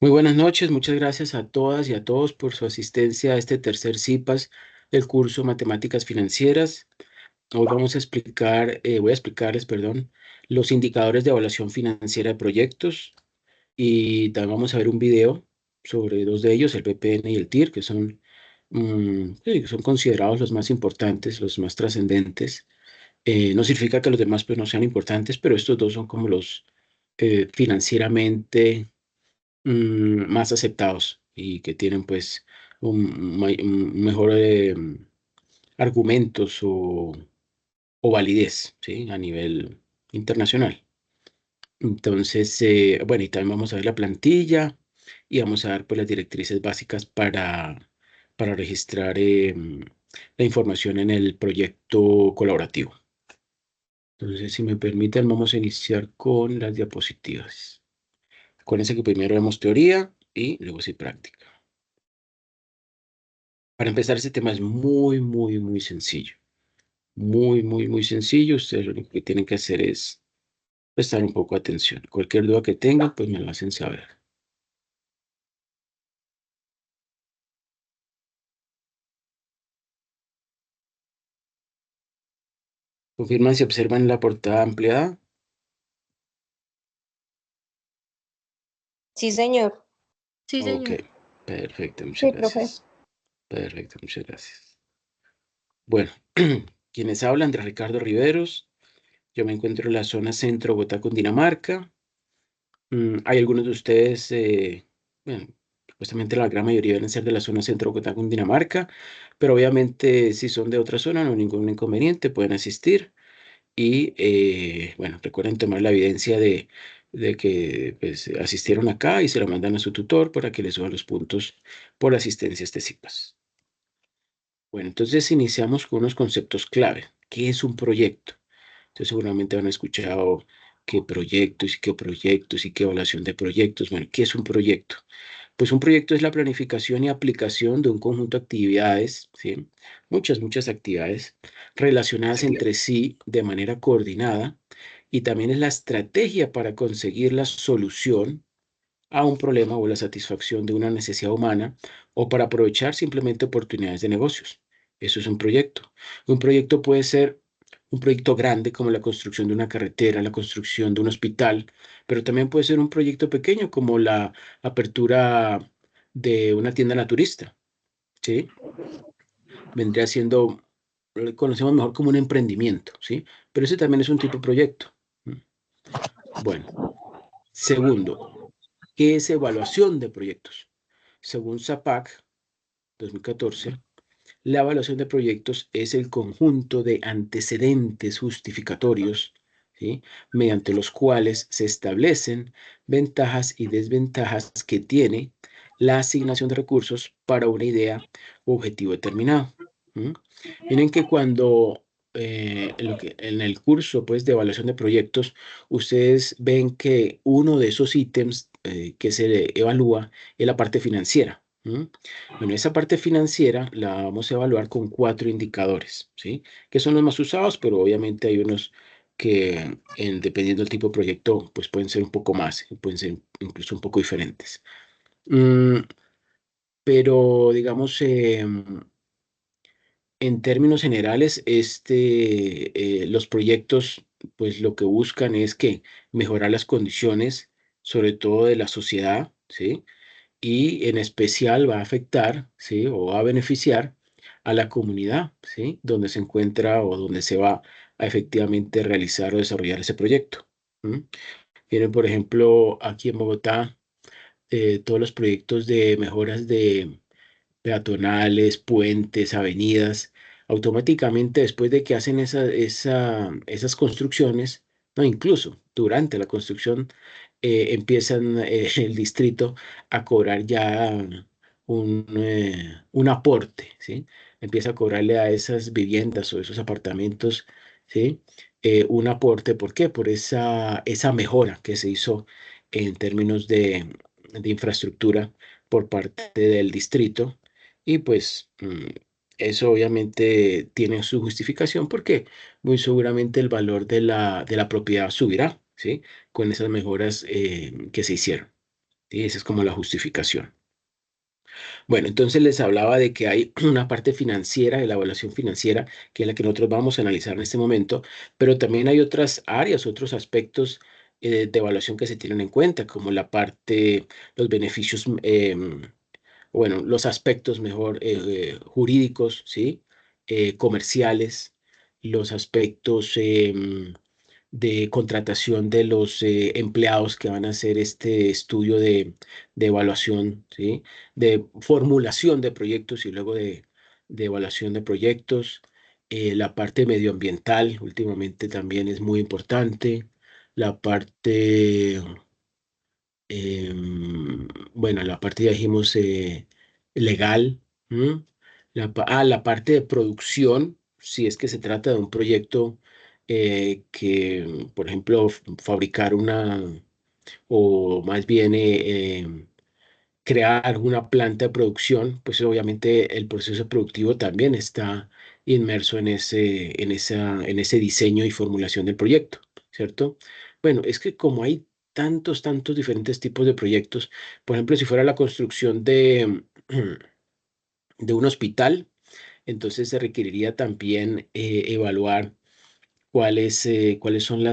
Muy buenas noches, muchas gracias a todas y a todos por su asistencia a este tercer CIPAS del curso Matemáticas Financieras. Hoy voy a explicarles, perdón, los indicadores de evaluación financiera de proyectos y también vamos a ver un video sobre dos de ellos, el PPN y el TIR, que son, sí, que son considerados los más importantes, los más trascendentes. No significa que los demás pues no sean importantes, pero estos dos son como los financieramente más aceptados y que tienen pues un mejor argumentos o validez, ¿sí? A nivel internacional. Entonces, bueno, y también vamos a ver la plantilla y vamos a dar pues las directrices básicas para registrar la información en el proyecto colaborativo. Entonces, si me permiten, vamos a iniciar con las diapositivas. Acuérdense que primero vemos teoría y luego sí práctica. Para empezar, este tema es muy sencillo. Muy sencillo. Ustedes lo único que tienen que hacer es prestar un poco de atención. Cualquier duda que tengan, pues me lo hacen saber. Confirman si observan la portada ampliada. Sí, señor. Sí, Ok, señor. perfecto, muchas Sí, profe. gracias. Perfecto, muchas gracias. Bueno, quienes hablan, Andrés Ricardo Riveros. Yo me encuentro en la zona centro, Bogotá, Cundinamarca. Hay algunos de ustedes, bueno, supuestamente la gran mayoría deben ser de la zona centro Bogotá, Cundinamarca, pero obviamente si son de otra zona no hay ningún inconveniente, pueden asistir y, bueno, recuerden tomar la evidencia de que pues, asistieron acá y se la mandan a su tutor para que les suban los puntos por asistencia a este CIPAS. Bueno, entonces iniciamos con unos conceptos clave. ¿Qué es un proyecto? Entonces seguramente han escuchado qué proyectos y qué evaluación de proyectos. Bueno, ¿qué es un proyecto? Pues un proyecto es la planificación y aplicación de un conjunto de actividades, ¿sí? Muchas actividades relacionadas entre sí de manera coordinada y también es la estrategia para conseguir la solución a un problema o la satisfacción de una necesidad humana o para aprovechar simplemente oportunidades de negocios. Eso es un proyecto. Un proyecto puede ser un proyecto grande como la construcción de una carretera, la construcción de un hospital, pero también puede ser un proyecto pequeño como la apertura de una tienda naturista, ¿sí? Vendría siendo, lo conocemos mejor como un emprendimiento, ¿sí? Pero ese también es un tipo de proyecto. Bueno, segundo, ¿qué es evaluación de proyectos? Según SAPAC 2014, la evaluación de proyectos es el conjunto de antecedentes justificatorios, ¿sí? Mediante los cuales se establecen ventajas y desventajas que tiene la asignación de recursos para una idea o objetivo determinado. ¿Mm? Miren que cuando en el curso pues, de evaluación de proyectos, ustedes ven que uno de esos ítems que se evalúa es la parte financiera. ¿Mm? Bueno, esa parte financiera la vamos a evaluar con 4 indicadores, ¿sí? Que son los más usados, pero obviamente hay unos que, dependiendo del tipo de proyecto, pues pueden ser un poco más, pueden ser incluso un poco diferentes. Mm, pero, digamos, en términos generales, los proyectos, pues lo que buscan es que mejorar las condiciones, sobre todo de la sociedad, ¿sí? Y en especial va a afectar, ¿sí? O va a beneficiar a la comunidad, ¿sí? Donde se encuentra o donde se va a efectivamente realizar o desarrollar ese proyecto. ¿Mm? Tienen, por ejemplo, aquí en Bogotá, todos los proyectos de mejoras de peatonales, puentes, avenidas, automáticamente después de que hacen esas construcciones, no, incluso durante la construcción, empiezan el distrito a cobrar ya un aporte, ¿sí? Empieza a cobrarle a esas viviendas o esos apartamentos, ¿sí? Un aporte, ¿por qué? Por esa mejora que se hizo en términos de infraestructura por parte del distrito y pues eso obviamente tiene su justificación porque muy seguramente el valor de la propiedad subirá, ¿sí? Con esas mejoras que se hicieron. ¿sí? Esa es como la justificación. Bueno, entonces les hablaba de que hay una parte financiera, de la evaluación financiera, que es la que nosotros vamos a analizar en este momento, pero también hay otras áreas, otros aspectos de evaluación que se tienen en cuenta, como la parte, los beneficios, bueno, los aspectos mejor jurídicos, ¿sí? Comerciales, los aspectos de contratación de los empleados que van a hacer este estudio de evaluación, ¿sí? De formulación de proyectos y luego de evaluación de proyectos. La parte medioambiental últimamente también es muy importante. La parte bueno, la parte ya dijimos legal. ¿M? La parte de producción, si es que se trata de un proyecto que, por ejemplo, fabricar una, o más bien crear una planta de producción, pues obviamente el proceso productivo también está inmerso en ese diseño y formulación del proyecto, ¿cierto? Bueno, es que como hay tantos diferentes tipos de proyectos, por ejemplo, si fuera la construcción de un hospital, entonces se requeriría también evaluar cuáles son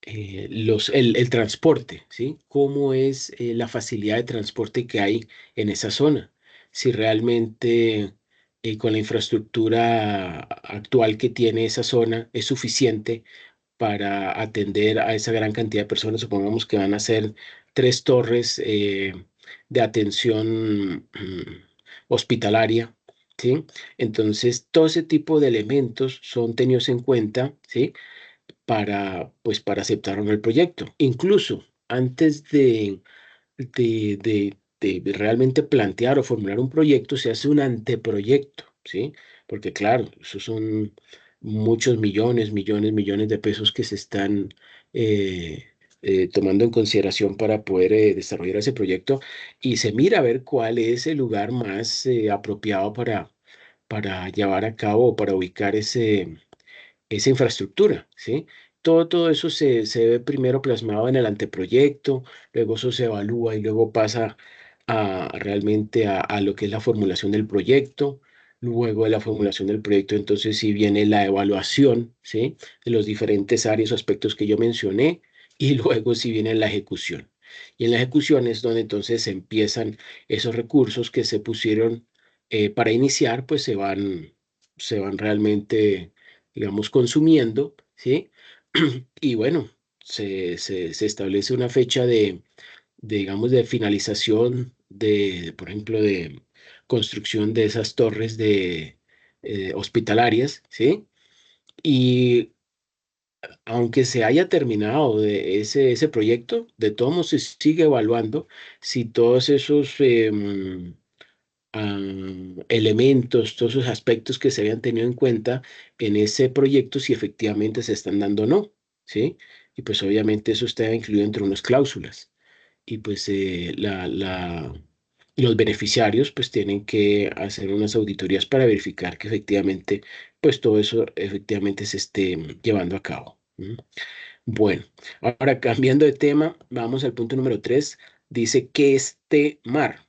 el transporte, ¿sí? ¿Cómo es la facilidad de transporte que hay en esa zona? Si realmente con la infraestructura actual que tiene esa zona es suficiente para atender a esa gran cantidad de personas. Supongamos que van a ser tres torres de atención hospitalaria, ¿sí? Entonces, todo ese tipo de elementos son tenidos en cuenta, ¿sí? Pues, para aceptar o no el proyecto. Incluso antes de realmente plantear o formular un proyecto, se hace un anteproyecto, ¿sí? Porque claro, esos son muchos millones de pesos que se están eh, tomando en consideración para poder desarrollar ese proyecto y se mira a ver cuál es el lugar más apropiado para llevar a cabo o para ubicar esa infraestructura, ¿sí? Todo eso se ve primero plasmado en el anteproyecto, luego eso se evalúa y luego pasa realmente a lo que es la formulación del proyecto. Luego de la formulación del proyecto, entonces sí viene la evaluación, ¿sí? De los diferentes áreas o aspectos que yo mencioné y luego sí viene la ejecución. Y en la ejecución es donde entonces empiezan esos recursos que se pusieron para iniciar, pues se van realmente digamos, consumiendo, ¿sí? Y bueno, se establece una fecha digamos, de finalización por ejemplo, de construcción de esas torres hospitalarias, ¿sí? Y aunque se haya terminado de ese proyecto, de todos modos se sigue evaluando si todos esos elementos, todos esos aspectos que se habían tenido en cuenta en ese proyecto, si efectivamente se están dando o no, ¿sí? Y pues obviamente eso está incluido entre unas cláusulas. Y pues los beneficiarios pues tienen que hacer unas auditorías para verificar que efectivamente pues todo eso efectivamente se esté llevando a cabo. ¿M? Bueno, ahora cambiando de tema, vamos al punto número 3. Dice que este mar.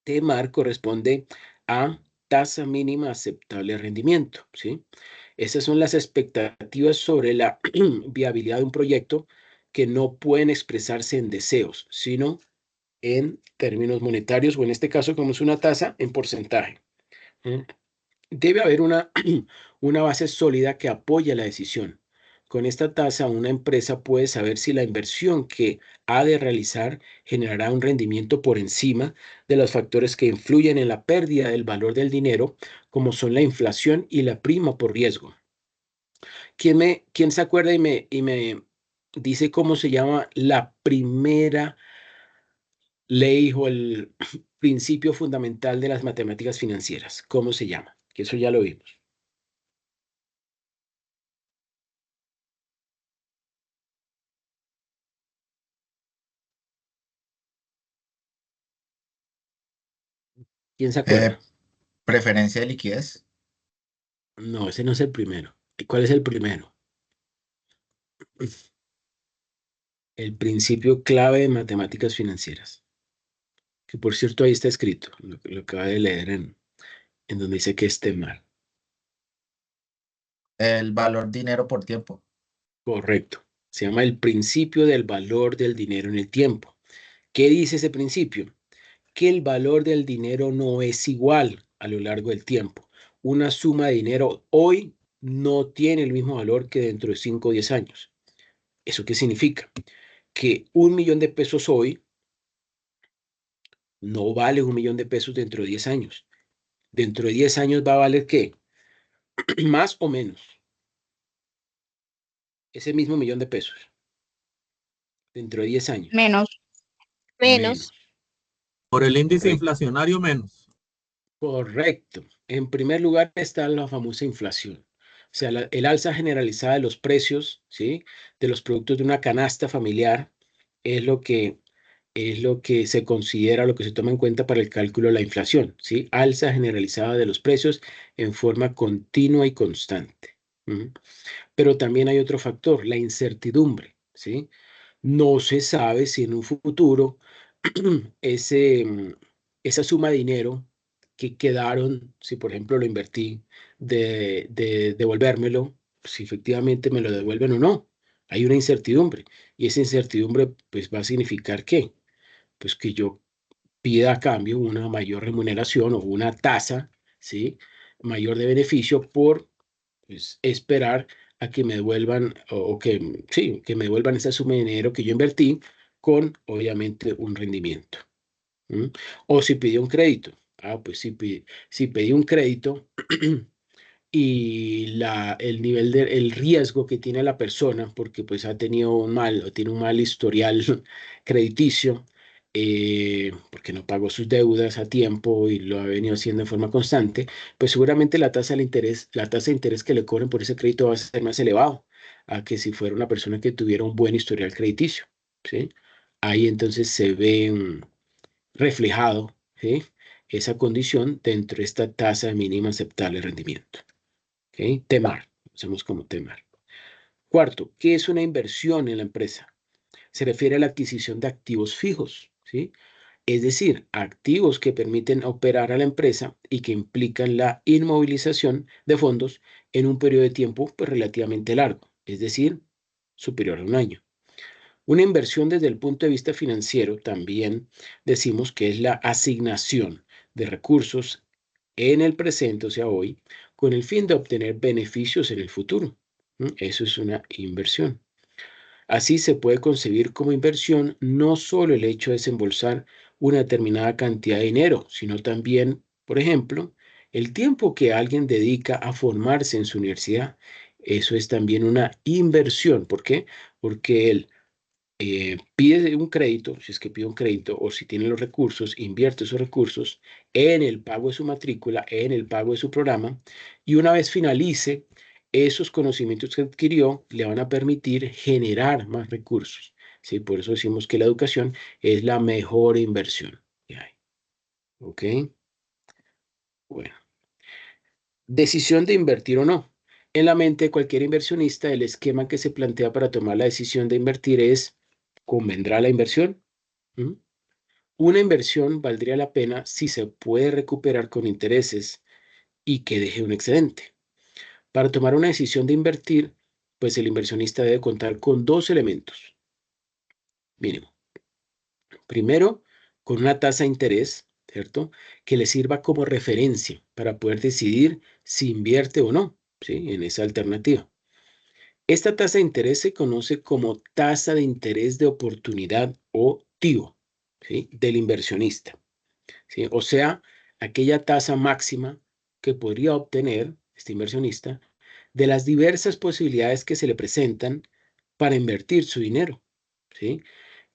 TMAR corresponde a tasa mínima aceptable de rendimiento, ¿sí? Esas son las expectativas sobre la viabilidad de un proyecto que no pueden expresarse en deseos, sino en términos monetarios o en este caso como es una tasa en porcentaje. ¿M? Debe haber una base sólida que apoya la decisión. Con esta tasa, una empresa puede saber si la inversión que ha de realizar generará un rendimiento por encima de los factores que influyen en la pérdida del valor del dinero, como son la inflación y la prima por riesgo. ¿Quién se acuerda y me dice cómo se llama la primera ley o el principio fundamental de las matemáticas financieras? ¿Cómo se llama? Que eso ya lo vimos. ¿Quién se Eh, acuerda? preferencia de liquidez. No, ese no es el primero. ¿Y cuál es el primero? El principio clave de matemáticas financieras. Que por cierto ahí está escrito, lo acaba de leer en donde dice que es TEMAR. El valor dinero por tiempo. Correcto. Se llama el principio del valor del dinero en el tiempo. ¿Qué dice ese principio? Que el valor del dinero no es igual a lo largo del tiempo. Una suma de dinero hoy no tiene el mismo valor que dentro de 5 o 10 años. ¿Eso qué significa? Que 1 millón de pesos hoy no vale 1 millón de pesos dentro de 10 años. Dentro de 10 años va a valer ¿qué? Más o menos. Ese mismo 1 millón de pesos. Dentro de 10 años. Menos, Menos. menos. Por el índice Correcto. inflacionario menos. Correcto. En primer lugar está la famosa inflación. O sea, el alza generalizada de los precios, ¿sí? De los productos de una canasta familiar es lo que se considera, lo que se toma en cuenta para el cálculo de la inflación, ¿sí? Alza generalizada de los precios en forma continua y constante. Ujú. Pero también hay otro factor, la incertidumbre, ¿sí? No se sabe si en un futuro ese, esa suma de dinero que quedaron, si por ejemplo lo invertí, de devolvérmelo, si efectivamente me lo devuelven o no. Hay una incertidumbre y esa incertidumbre pues va a significar ¿qué? Pues que yo pida a cambio una mayor remuneración o una tasa, ¿sí? Mayor de beneficio por pues, esperar a que me devuelvan o que, sí, que me devuelvan esa suma de dinero que yo invertí con, obviamente, un rendimiento. ¿Mm? O si pidió un crédito. Ah, pues si pedí un crédito y el nivel el riesgo que tiene la persona, porque pues ha tenido un mal o tiene un mal historial crediticio, porque no pagó sus deudas a tiempo y lo ha venido haciendo en forma constante, pues seguramente la tasa de interés que le cobren por ese crédito va a ser más elevado a que si fuera una persona que tuviera un buen historial crediticio, ¿sí? Ahí entonces se ve reflejado, ¿sí? Esa condición dentro de esta tasa mínima aceptable de rendimiento. ¿Okay? TEMAR, hacemos como TEMAR. Cuarto, ¿qué es una inversión en la empresa? Se refiere a la adquisición de activos fijos, ¿sí? Es decir, activos que permiten operar a la empresa y que implican la inmovilización de fondos en un periodo de tiempo pues, relativamente largo, es decir, superior a un año. Una inversión desde el punto de vista financiero también decimos que es la asignación de recursos en el presente, o sea, hoy, con el fin de obtener beneficios en el futuro. Eso es una inversión. Así se puede concebir como inversión no solo el hecho de desembolsar una determinada cantidad de dinero, sino también, por ejemplo, el tiempo que alguien dedica a formarse en su universidad. Eso es también una inversión. ¿Por qué? Porque él pide un crédito, si es que pide un crédito, o si tiene los recursos, invierte esos recursos en el pago de su matrícula, en el pago de su programa, y una vez finalice, esos conocimientos que adquirió le van a permitir generar más recursos. ¿Sí? Por eso decimos que la educación es la mejor inversión que hay. ¿Ok? Bueno, decisión de invertir o no. En la mente de cualquier inversionista, el esquema que se plantea para tomar la decisión de invertir es, ¿convendrá la inversión? ¿Mm? Una inversión valdría la pena si se puede recuperar con intereses y que deje un excedente. Para tomar una decisión de invertir, pues el inversionista debe contar con dos elementos mínimo. Primero, con una tasa de interés, ¿cierto? Que le sirva como referencia para poder decidir si invierte o no, ¿sí? En esa alternativa. Esta tasa de interés se conoce como tasa de interés de oportunidad o TIO, ¿sí? Del inversionista. ¿Sí? O sea, aquella tasa máxima que podría obtener este inversionista de las diversas posibilidades que se le presentan para invertir su dinero, ¿sí?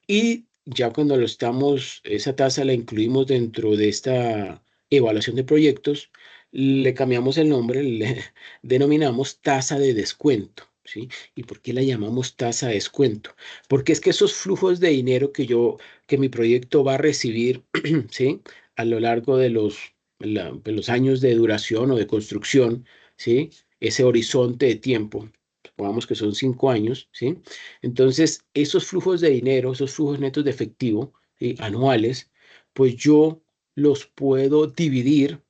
Y ya cuando esa tasa la incluimos dentro de esta evaluación de proyectos, le cambiamos el nombre, le denominamos tasa de descuento, ¿sí? ¿Y por qué la llamamos tasa de descuento? Porque es que esos flujos de dinero que mi proyecto va a recibir, ¿sí? A lo largo de los años de duración o de construcción, ¿sí? Ese horizonte de tiempo, supongamos que son 5 años, ¿sí? Entonces, esos flujos de dinero, esos flujos netos de efectivo, ¿sí? Anuales, pues yo los puedo dividir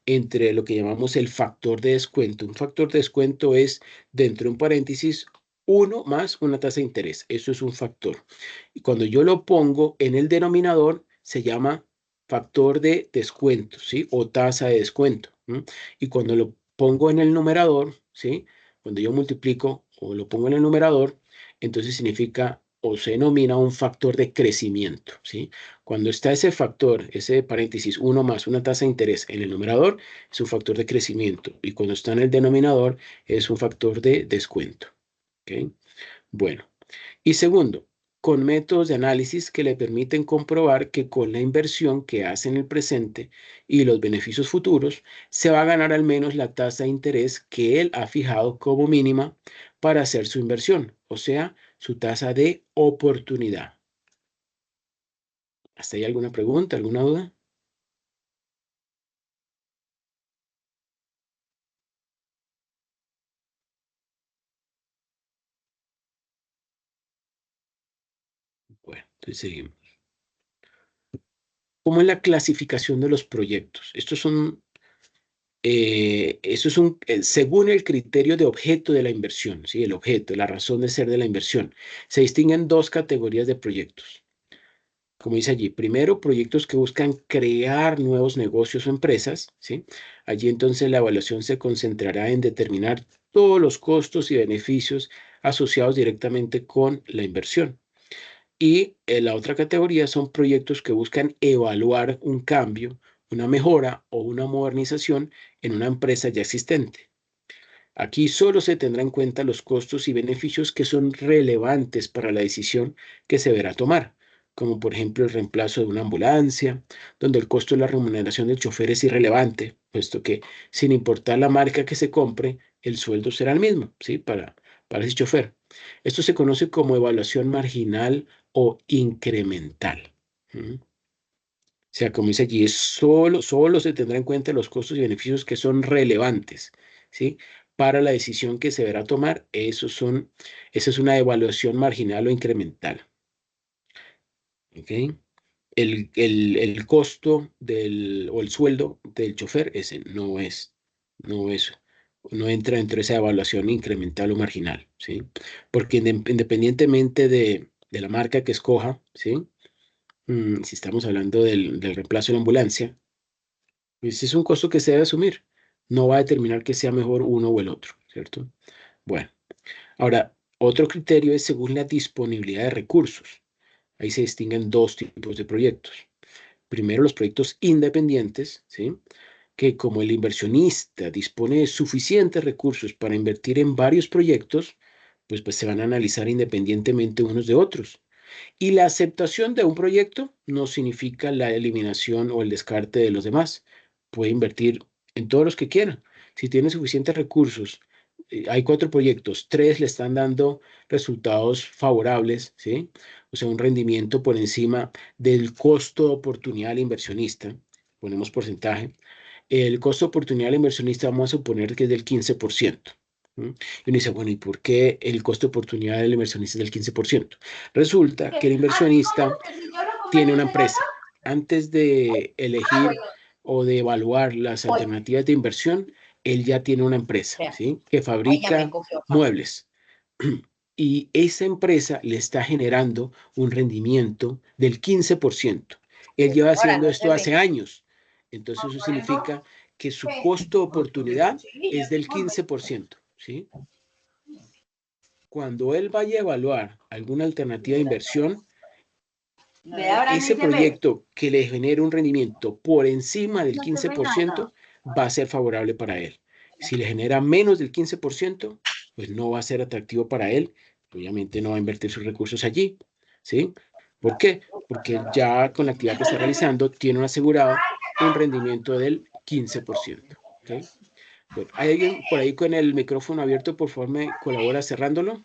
entre lo que llamamos el factor de descuento. Un factor de descuento es, dentro de un paréntesis, 1 más una tasa de interés. Eso es un factor. Y cuando yo lo pongo en el denominador, se llama factor de descuento, ¿sí? O tasa de descuento. ¿Sí? Y cuando lo pongo en el numerador, ¿sí? Cuando yo multiplico o lo pongo en el numerador, entonces significa o se denomina un factor de crecimiento, ¿sí? Cuando está ese factor, ese paréntesis, 1 más una tasa de interés en el numerador, es un factor de crecimiento. Y cuando está en el denominador, es un factor de descuento. ¿Ok? Bueno. Y segundo, con métodos de análisis que le permiten comprobar que con la inversión que hace en el presente y los beneficios futuros, se va a ganar al menos la tasa de interés que él ha fijado como mínima para hacer su inversión, o sea, su tasa de oportunidad. ¿Hasta ahí alguna pregunta, alguna duda? Bueno, entonces seguimos. ¿Cómo es la clasificación de los proyectos? Estos son eso es según el criterio de objeto de la inversión, ¿sí? El objeto, la razón de ser de la inversión. Se distinguen 2 categorías de proyectos. Como dice allí, primero, proyectos que buscan crear nuevos negocios o empresas, ¿sí? Allí entonces la evaluación se concentrará en determinar todos los costos y beneficios asociados directamente con la inversión. Y la otra categoría son proyectos que buscan evaluar un cambio, una mejora o una modernización en una empresa ya existente. Aquí solo se tendrá en cuenta los costos y beneficios que son relevantes para la decisión que se deberá tomar, como por ejemplo el reemplazo de una ambulancia, donde el costo de la remuneración del chofer es irrelevante, puesto que sin importar la marca que se compre, el sueldo será el mismo, ¿sí? Para ese chofer. Esto se conoce como evaluación marginal o incremental. ¿Mm? O sea, como dice allí, solo se tendrá en cuenta los costos y beneficios que son relevantes, ¿sí? Para la decisión que se deberá tomar, esa es una evaluación marginal o incremental. ¿Ok? El costo o el sueldo del chofer, ese no es, no entra dentro de esa evaluación incremental o marginal, ¿sí? Porque independientemente de la marca que escoja, ¿sí? Si estamos hablando del reemplazo de la ambulancia, pues es un costo que se debe asumir. No va a determinar que sea mejor uno o el otro, ¿cierto? Bueno, ahora, otro criterio es según la disponibilidad de recursos. Ahí se distinguen 2 tipos de proyectos. Primero, los proyectos independientes, ¿sí? Que como el inversionista dispone de suficientes recursos para invertir en varios proyectos, pues se van a analizar independientemente unos de otros. Y la aceptación de un proyecto no significa la eliminación o el descarte de los demás. Puede invertir en todos los que quiera. Si tiene suficientes recursos, hay 4 proyectos, 3 le están dando resultados favorables, ¿sí? O sea, un rendimiento por encima del costo de oportunidad al inversionista. Ponemos porcentaje. El costo de oportunidad al inversionista vamos a suponer que es del 15%. ¿Mm? Y uno dice, bueno, ¿y por qué el costo de oportunidad del inversionista es del 15%? Resulta que el inversionista tiene una empresa. Antes de elegir o de evaluar las alternativas de inversión, él ya tiene una empresa, ¿sí? Que fabrica muebles. Y esa empresa le está generando un rendimiento del 15%. Él lleva haciendo esto hace años. Entonces eso significa que su costo de oportunidad es del 15%, ¿sí? Cuando él vaya a evaluar alguna alternativa de inversión, ese proyecto que le genere un rendimiento por encima del 15% va a ser favorable para él. Si le genera menos del 15%, pues no va a ser atractivo para él. Obviamente no va a invertir sus recursos allí, ¿sí? ¿Por qué? Porque ya con la actividad que está realizando tiene asegurado un rendimiento del 15%, ¿ok? Bueno, ¿hay alguien por ahí con el micrófono abierto? Por favor, me colabora cerrándolo.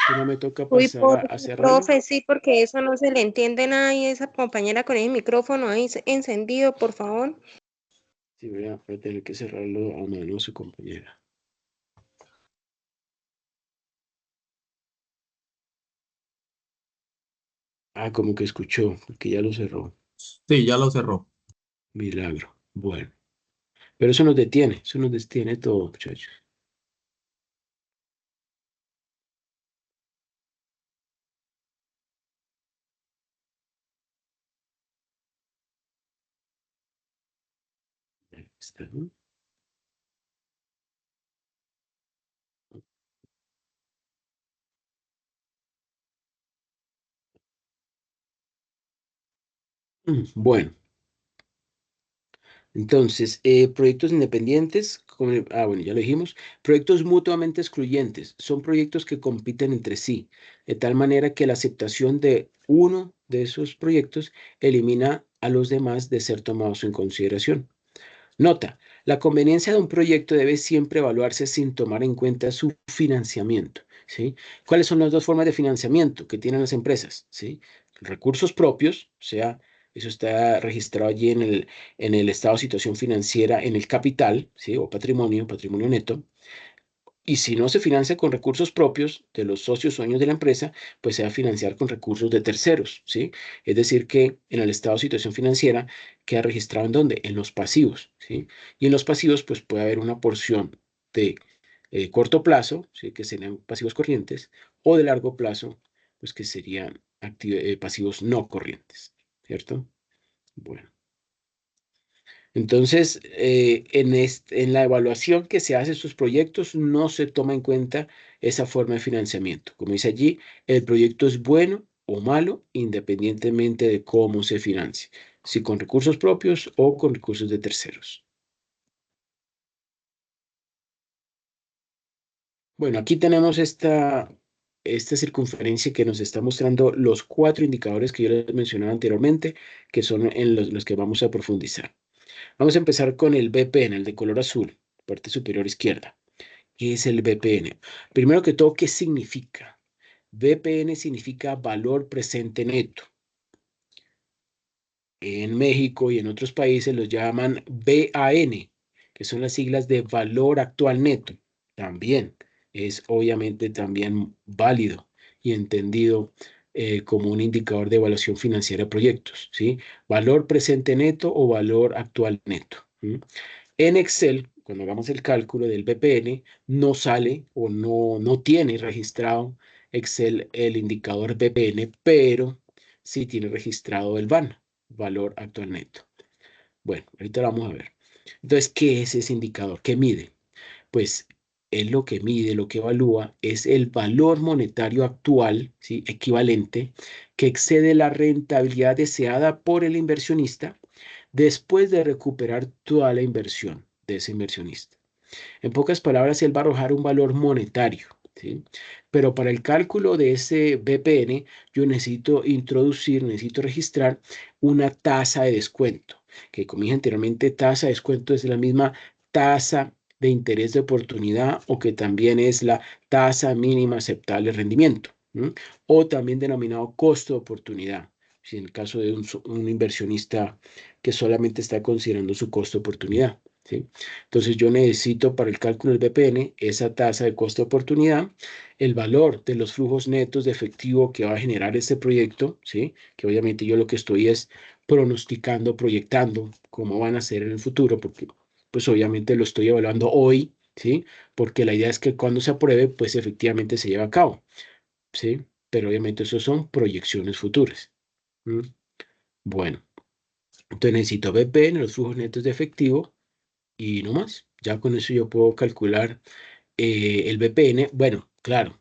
Si no me toca Uy, pasar a cerrarlo. profe, sí, porque eso no se le entiende nada y esa compañera con el micrófono ahí encendido, por favor. Sí, voy a tener que cerrarlo a mano su compañera. Ah, como que escuchó, porque ya lo cerró. Sí, ya lo cerró. Milagro. Bueno. Pero eso nos detiene todo, muchachos. Ahí está, ¿no? Bueno, entonces, proyectos independientes, bueno, ya lo dijimos, proyectos mutuamente excluyentes, son proyectos que compiten entre sí, de tal manera que la aceptación de uno de esos proyectos elimina a los demás de ser tomados en consideración. Nota, la conveniencia de un proyecto debe siempre evaluarse sin tomar en cuenta su financiamiento, ¿sí? ¿Cuáles son las dos formas de financiamiento que tienen las empresas? ¿Sí? Recursos propios, o sea, eso está registrado allí en el estado de situación financiera, en el capital, ¿sí? O patrimonio, patrimonio neto. Y si no se financia con recursos propios de los socios dueños de la empresa, pues se va a financiar con recursos de terceros, ¿sí? Es decir, que en el estado de situación financiera queda registrado en dónde? En los pasivos, ¿sí? Y en los pasivos, pues puede haber una porción de corto plazo, ¿sí? Que serían pasivos corrientes, o de largo plazo, pues que serían pasivos no corrientes, ¿cierto? Bueno. Entonces, en la evaluación que se hace de estos proyectos no se toma en cuenta esa forma de financiamiento. Como dice allí, el proyecto es bueno o malo independientemente de cómo se financie, si con recursos propios o con recursos de terceros. Bueno, aquí tenemos esta circunferencia que nos está mostrando los 4 indicadores que yo les mencionaba anteriormente, que son en los que vamos a profundizar. Vamos a empezar con el BPN, el de color azul, parte superior izquierda. ¿Qué es el BPN? Primero que todo, ¿qué significa? BPN significa valor presente neto. En México y en otros países los llaman BAN, que son las siglas de valor actual neto. También es obviamente también válido y entendido como un indicador de evaluación financiera de proyectos, ¿sí? Valor presente neto o valor actual neto. ¿Sí? En Excel, cuando hagamos el cálculo del BPN, no sale o no tiene registrado Excel el indicador BPN, pero sí tiene registrado el VAN, valor actual neto. Bueno, ahorita lo vamos a ver. Entonces, ¿qué es ese indicador? ¿Qué mide? Pues él lo que mide, lo que evalúa es el valor monetario actual, ¿sí? Equivalente, que excede la rentabilidad deseada por el inversionista después de recuperar toda la inversión de ese inversionista. En pocas palabras, él va a arrojar un valor monetario, ¿sí? Pero para el cálculo de ese BPN, yo necesito registrar una tasa de descuento, que como dije anteriormente, tasa de descuento es la misma tasa de interés de oportunidad o que también es la tasa mínima aceptable de rendimiento, ¿sí? O también denominado costo de oportunidad, si en el caso de un inversionista que solamente está considerando su costo de oportunidad, ¿sí? Entonces yo necesito para el cálculo del BPN esa tasa de costo de oportunidad, el valor de los flujos netos de efectivo que va a generar este proyecto, ¿sí? Que obviamente yo lo que estoy es pronosticando, proyectando cómo van a ser en el futuro, porque pues obviamente lo estoy evaluando hoy, ¿sí? Porque la idea es que cuando se apruebe, pues efectivamente se lleve a cabo, ¿sí? Pero obviamente eso son proyecciones futuras. ¿Mm? Bueno, entonces necesito BPN, los flujos netos de efectivo, y no más. Ya con eso yo puedo calcular el BPN. Bueno, claro,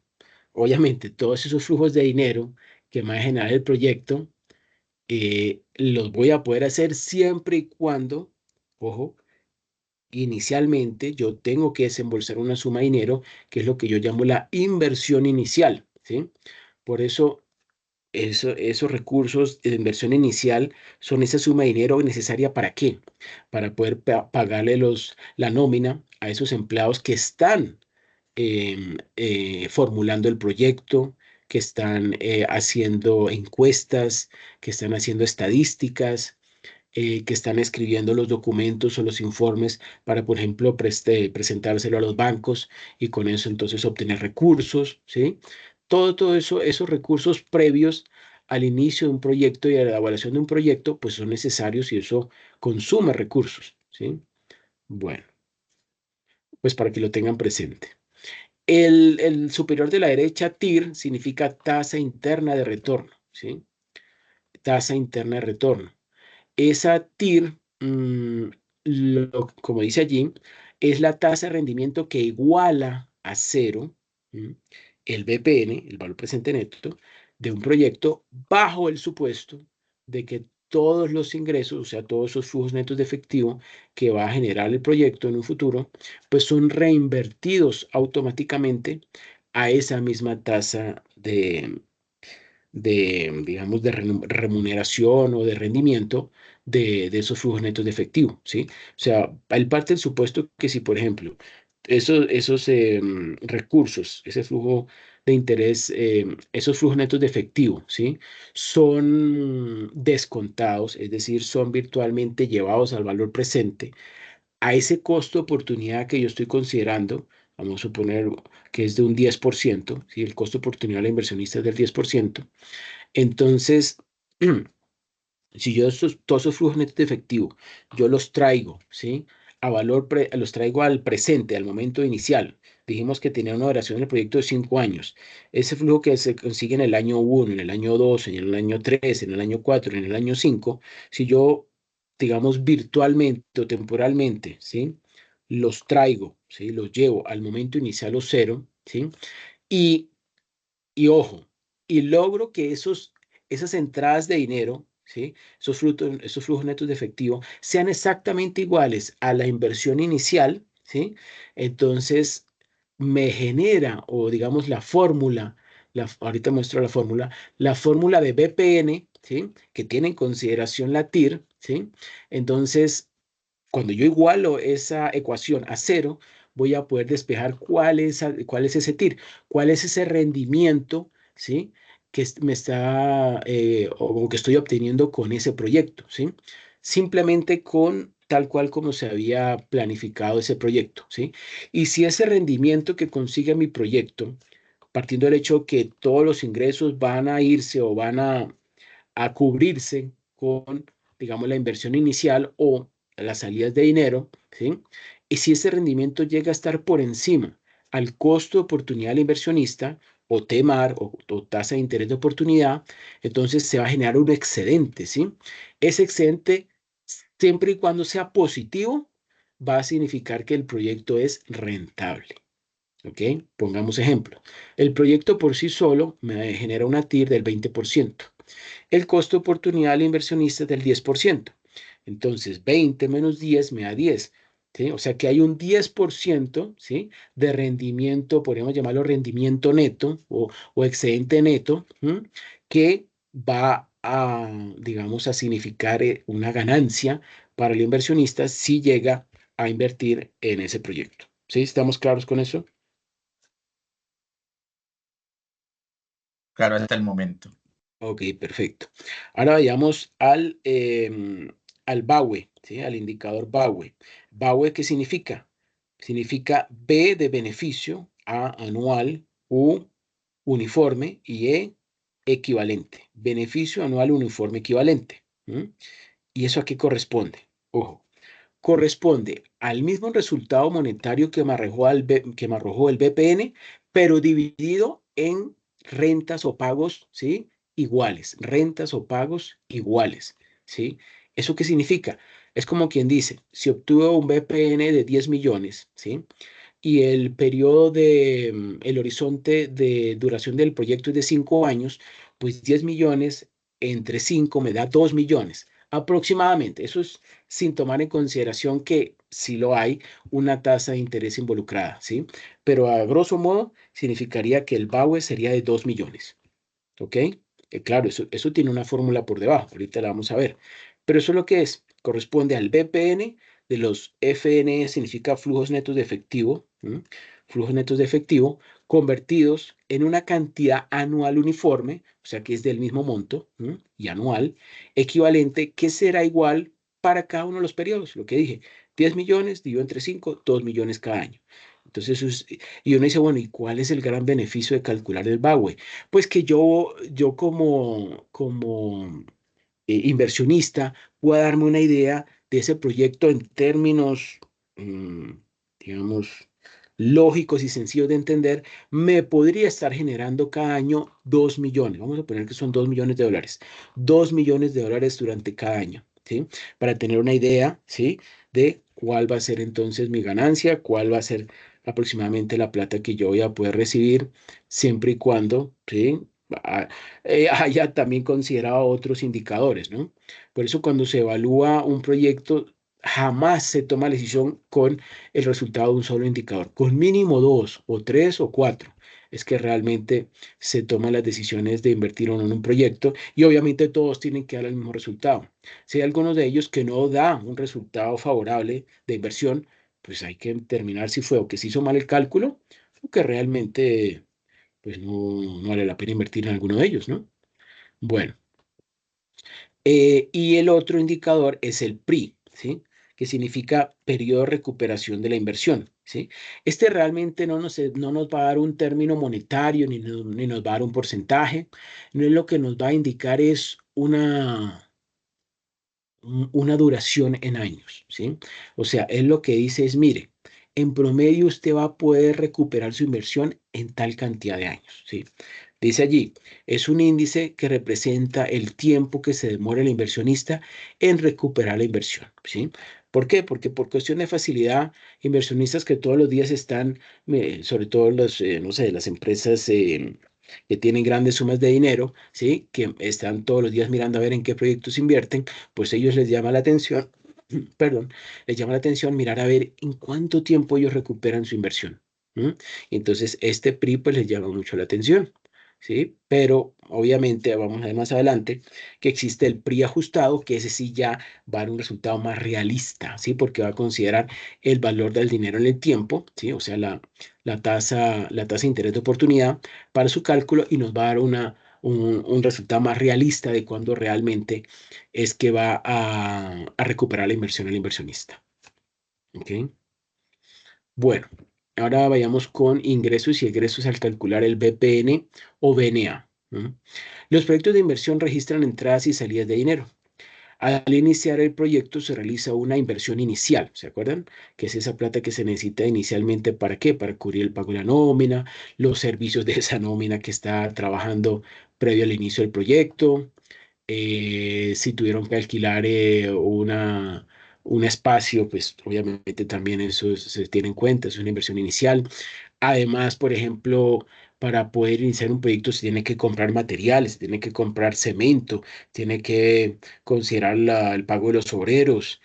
obviamente todos esos flujos de dinero que me va a generar el proyecto, los voy a poder hacer siempre y cuando, ojo, inicialmente yo tengo que desembolsar una suma de dinero, que es lo que yo llamo la inversión inicial, ¿sí? Por eso esos recursos de inversión inicial son esa suma de dinero necesaria ¿para qué? Para poder pagarle la nómina a esos empleados que están formulando el proyecto, que están haciendo encuestas, que están haciendo estadísticas, que están escribiendo los documentos o los informes para, por ejemplo, presentárselo a los bancos y con eso entonces obtener recursos, ¿sí? Todo eso, esos recursos previos al inicio de un proyecto y a la evaluación de un proyecto, pues son necesarios y eso consume recursos, ¿sí? Bueno, pues para que lo tengan presente. El superior de la derecha, TIR, significa tasa interna de retorno, ¿sí? Tasa interna de retorno. Esa TIR, como dice allí, es la tasa de rendimiento que iguala a cero el BPN, el valor presente neto, de un proyecto bajo el supuesto de que todos los ingresos, o sea, todos esos flujos netos de efectivo que va a generar el proyecto en un futuro, pues son reinvertidos automáticamente a esa misma tasa digamos, de remuneración o de rendimiento de esos flujos netos de efectivo, ¿sí? O sea, él parte del supuesto que si, por ejemplo, esos recursos, ese flujo de interés, esos flujos netos de efectivo, ¿sí? Son descontados, es decir, son virtualmente llevados al valor presente, a ese costo de oportunidad que yo estoy considerando. Vamos a suponer que es de un 10%, ¿sí? El costo de oportunidad de la inversionista es del 10%. Entonces, si yo todos esos flujos netos de efectivo, yo los traigo, ¿sí? Los traigo al presente, al momento inicial. Dijimos que tenía una duración del proyecto de 5 años. Ese flujo que se consigue en el año 1, en el año 2, en el año 3, en el año 4, en el año 5, si yo, digamos, virtualmente o temporalmente, ¿sí? Los traigo, ¿sí? Los llevo al momento inicial o cero, ¿sí? Y ojo, y logro que esas entradas de dinero, ¿sí? Esos flujos netos de efectivo sean exactamente iguales a la inversión inicial, ¿sí? Entonces me genera, o digamos la fórmula, ahorita muestro la fórmula de BPN, ¿sí? Que tiene en consideración la TIR, ¿sí? Entonces, cuando yo igualo esa ecuación a cero, voy a poder despejar cuál es ese TIR, cuál es ese rendimiento, ¿sí? Que me está, o que estoy obteniendo con ese proyecto, ¿sí? Simplemente con tal cual como se había planificado ese proyecto, ¿sí? Y si ese rendimiento que consigue mi proyecto, partiendo del hecho que todos los ingresos van a irse o van a cubrirse con, digamos, la inversión inicial o las salidas de dinero, ¿sí? Y si ese rendimiento llega a estar por encima al costo de oportunidad del inversionista, o TEMAR, o tasa de interés de oportunidad, entonces se va a generar un excedente, ¿sí? Ese excedente, siempre y cuando sea positivo, va a significar que el proyecto es rentable. ¿Ok? Pongamos ejemplo. El proyecto por sí solo me genera una TIR del 20%. El costo de oportunidad del inversionista es del 10%. Entonces, 20 menos 10 me da 10. ¿Sí? O sea que hay un 10%, ¿sí? De rendimiento, podríamos llamarlo rendimiento neto o excedente neto, ¿sí? Que va a, digamos, a significar una ganancia para el inversionista si llega a invertir en ese proyecto. ¿Sí? ¿Estamos claros con eso? Claro, hasta el momento. Ok, perfecto. Ahora vayamos al BAWE, ¿sí? Al indicador BAWE. ¿BAWE qué significa? Significa B de beneficio, A anual, U uniforme y E equivalente. Beneficio anual uniforme equivalente. ¿Y eso a qué corresponde? Ojo, corresponde al mismo resultado monetario que me arrojó el BPN, pero dividido en rentas o pagos, ¿sí? Iguales, rentas o pagos iguales, ¿sí? ¿Eso qué significa? Es como quien dice, si obtuvo un BPN de 10 millones, ¿sí? Y el periodo el horizonte de duración del proyecto es de 5 años, pues 10 millones entre 5 me da 2 millones aproximadamente. Eso es sin tomar en consideración que si lo hay una tasa de interés involucrada, ¿sí? Pero a grosso modo significaría que el BAWE sería de 2 millones, ¿ok? Claro, eso tiene una fórmula por debajo, ahorita la vamos a ver. Pero eso es lo que es, corresponde al BPN de los FNE, significa flujos netos de efectivo, flujos netos de efectivo convertidos en una cantidad anual uniforme, o sea que es del mismo monto y anual, equivalente, que será igual para cada uno de los periodos. Lo que dije, 10 millones dividido entre 5, 2 millones cada año. Entonces, y uno dice, bueno, ¿y cuál es el gran beneficio de calcular el BAWE? Pues que yo como inversionista pueda darme una idea de ese proyecto en términos, mm, digamos, lógicos y sencillos de entender, me podría estar generando cada año 2 millones. Vamos a poner que son 2 millones de dólares. 2 millones de dólares durante cada año, ¿sí? Para tener una idea, ¿sí? De cuál va a ser entonces mi ganancia, cuál va a ser aproximadamente la plata que yo voy a poder recibir, siempre y cuando, ¿sí? Haya también considerado otros indicadores, ¿no? Por eso cuando se evalúa un proyecto, jamás se toma la decisión con el resultado de un solo indicador, con mínimo 2 o 3 o 4. Es que realmente se toman las decisiones de invertir o no en un proyecto y obviamente todos tienen que dar el mismo resultado. Si hay algunos de ellos que no da un resultado favorable de inversión, pues hay que determinar si fue o que se hizo mal el cálculo o que realmente pues no vale la pena invertir en alguno de ellos, ¿no? Bueno, y el otro indicador es el PRI, ¿sí? Que significa periodo de recuperación de la inversión, ¿sí? Este realmente no nos va a dar un término monetario ni nos va a dar un porcentaje, no es lo que nos va a indicar es una duración en años, ¿sí? O sea, él lo que dice es, mire, en promedio usted va a poder recuperar su inversión en tal cantidad de años, ¿sí? Dice allí, es un índice que representa el tiempo que se demora el inversionista en recuperar la inversión, ¿sí? ¿Por qué? Porque por cuestión de facilidad, inversionistas que todos los días están, sobre todo los, no sé, las empresas que tienen grandes sumas de dinero, ¿sí? Que están todos los días mirando a ver en qué proyectos invierten, pues ellos les llama la atención, perdón, les llama la atención mirar a ver en cuánto tiempo ellos recuperan su inversión. Entonces, este PRI pues les llama mucho la atención, ¿sí? Pero obviamente vamos a ver más adelante que existe el PRI ajustado, que ese sí ya va a dar un resultado más realista, ¿sí? Porque va a considerar el valor del dinero en el tiempo, ¿sí? O sea, la tasa de interés de oportunidad para su cálculo y nos va a dar un resultado más realista de cuándo realmente es que va a recuperar la inversión el inversionista. ¿Ok? Bueno, ahora vayamos con ingresos y egresos al calcular el BPN o BNA. Los proyectos de inversión registran entradas y salidas de dinero. Al iniciar el proyecto se realiza una inversión inicial, ¿se acuerdan? Que es esa plata que se necesita inicialmente ¿para qué? Para cubrir el pago de la nómina, los servicios de esa nómina que está trabajando previo al inicio del proyecto, si tuvieron que alquilar un espacio, pues obviamente también eso se tiene en cuenta, es una inversión inicial. Además, por ejemplo, para poder iniciar un proyecto se tiene que comprar materiales, se tiene que comprar cemento, tiene que considerar el pago de los obreros,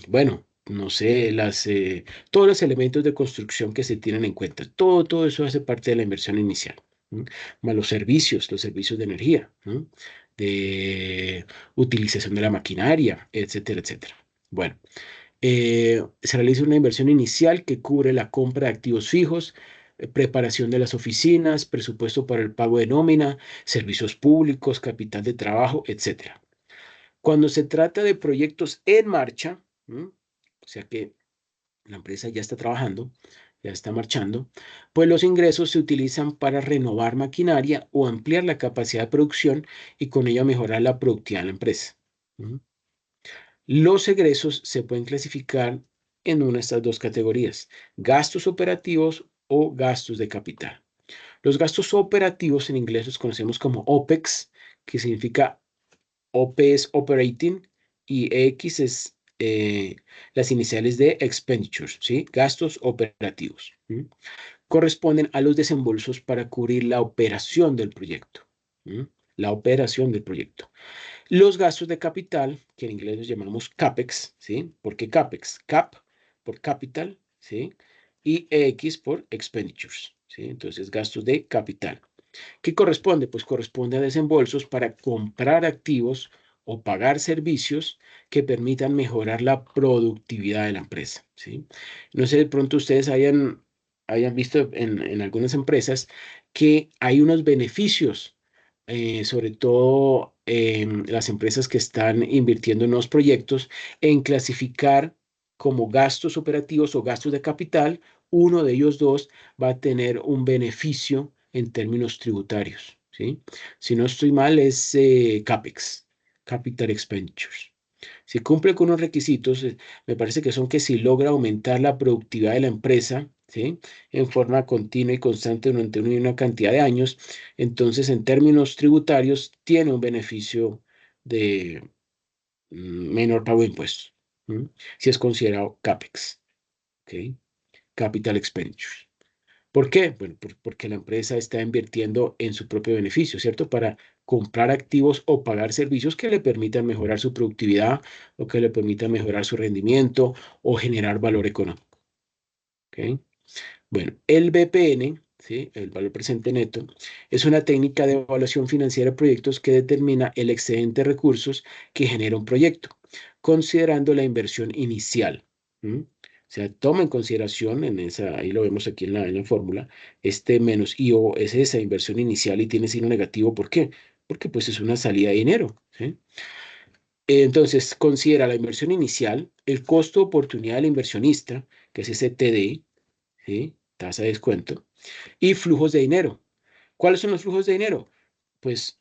bueno, no sé, todos los elementos de construcción que se tienen en cuenta. Todo eso hace parte de la inversión inicial. Más los servicios de energía, de utilización de la maquinaria, etcétera, etcétera. Bueno. Se realiza una inversión inicial que cubre la compra de activos fijos, preparación de las oficinas, presupuesto para el pago de nómina, servicios públicos, capital de trabajo, etc. Cuando se trata de proyectos en marcha, o sea que la empresa ya está trabajando, ya está marchando, pues los ingresos se utilizan para renovar maquinaria o ampliar la capacidad de producción y con ello mejorar la productividad de la empresa. Los egresos se pueden clasificar en una de estas dos categorías, gastos operativos o gastos de capital. Los gastos operativos en inglés los conocemos como OPEX, que significa OP es operating y X es las iniciales de expenditures, ¿sí? Gastos operativos. Corresponden a los desembolsos para cubrir la operación del proyecto. La operación del proyecto. Los gastos de capital, que en inglés los llamamos CAPEX, ¿sí? ¿Por qué CAPEX? CAP por capital, ¿sí? Y EX por expenditures, ¿sí? Entonces, gastos de capital. ¿Qué corresponde? Pues corresponde a desembolsos para comprar activos o pagar servicios que permitan mejorar la productividad de la empresa, ¿sí? No sé, de pronto ustedes hayan visto en algunas empresas que hay unos beneficios, sobre todo en las empresas que están invirtiendo en nuevos proyectos, en clasificar como gastos operativos o gastos de capital uno de ellos dos va a tener un beneficio en términos tributarios, ¿sí? Si no estoy mal, es CAPEX, Capital Expenditures. Si cumple con unos requisitos, me parece que son que si logra aumentar la productividad de la empresa, ¿sí? En forma continua y constante durante una cantidad de años, entonces en términos tributarios tiene un beneficio de menor pago de impuestos, si es considerado CAPEX, ¿ok? Capital Expenditures. ¿Por qué? Bueno, porque la empresa está invirtiendo en su propio beneficio, ¿cierto? Para comprar activos o pagar servicios que le permitan mejorar su productividad o que le permitan mejorar su rendimiento o generar valor económico. ¿Ok? Bueno, el BPN, ¿sí? El valor presente neto, es una técnica de evaluación financiera de proyectos que determina el excedente de recursos que genera un proyecto, considerando la inversión inicial. O sea, toma en consideración, ahí lo vemos aquí en la fórmula, este menos IO es esa inversión inicial y tiene signo negativo. ¿Por qué? Porque pues es una salida de dinero, ¿sí? Entonces, considera la inversión inicial, el costo de oportunidad del inversionista, que es ese TD, ¿sí? Tasa de descuento, y flujos de dinero. ¿Cuáles son los flujos de dinero? Pues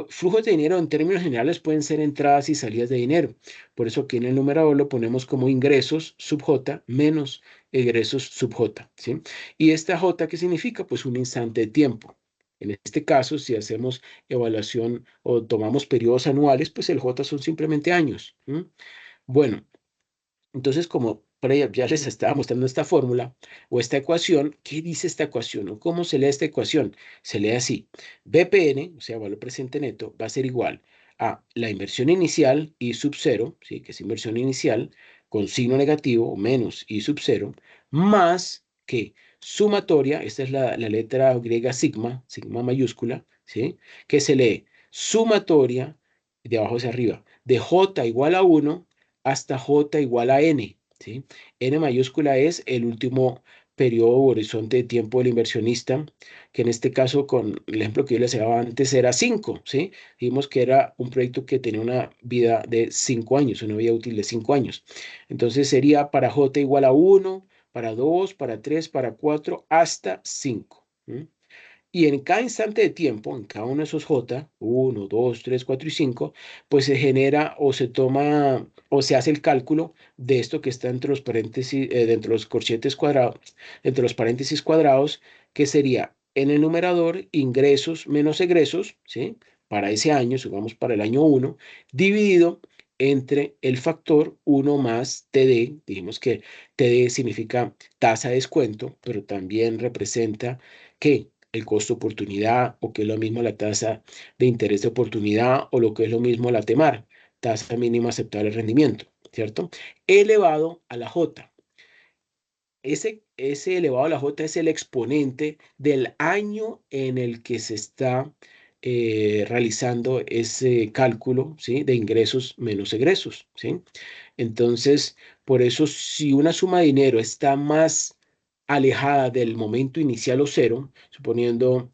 flujos de dinero en términos generales pueden ser entradas y salidas de dinero. Por eso aquí en el numerador lo ponemos como ingresos sub J menos egresos sub J, ¿sí? ¿Y esta J qué significa? Pues un instante de tiempo. En este caso, si hacemos evaluación o tomamos periodos anuales, pues el J son simplemente años. Bueno, entonces, como ya les estaba mostrando esta fórmula o esta ecuación, ¿qué dice esta ecuación? ¿O cómo se lee esta ecuación? Se lee así. BPN, o sea, valor presente neto, va a ser igual a la inversión inicial I sub 0, ¿sí? Que es inversión inicial, con signo negativo, menos I sub 0, más que sumatoria, esta es la letra griega sigma, sigma mayúscula, ¿sí? Que se lee sumatoria, de abajo hacia arriba, de J igual a 1 hasta J igual a N, ¿sí? N mayúscula es el último periodo o horizonte de tiempo del inversionista, que en este caso, con el ejemplo que yo les daba antes, era 5, ¿sí? Dijimos que era un proyecto que tenía una vida de 5 años, una vida útil de 5 años. Entonces sería para J igual a 1, para 2, para 3, para 4, hasta 5. Y en cada instante de tiempo, en cada uno de esos J, 1, 2, 3, 4 y 5, pues se genera o se toma o se hace el cálculo de esto que está entre los paréntesis, dentro de los corchetes cuadrados, entre los paréntesis cuadrados, que sería en el numerador ingresos menos egresos, ¿sí? Para ese año, supongamos para el año 1, dividido entre el factor 1 más TD. Dijimos que TD significa tasa de descuento, pero también representa que el costo de oportunidad, o que es lo mismo la tasa de interés de oportunidad, o lo que es lo mismo la TEMAR, tasa mínima aceptable de rendimiento, ¿cierto? Elevado a la J. Ese elevado a la J es el exponente del año en el que se está realizando ese cálculo, ¿sí? De ingresos menos egresos, ¿sí? Entonces, por eso, si una suma de dinero está más alejada del momento inicial o cero, suponiendo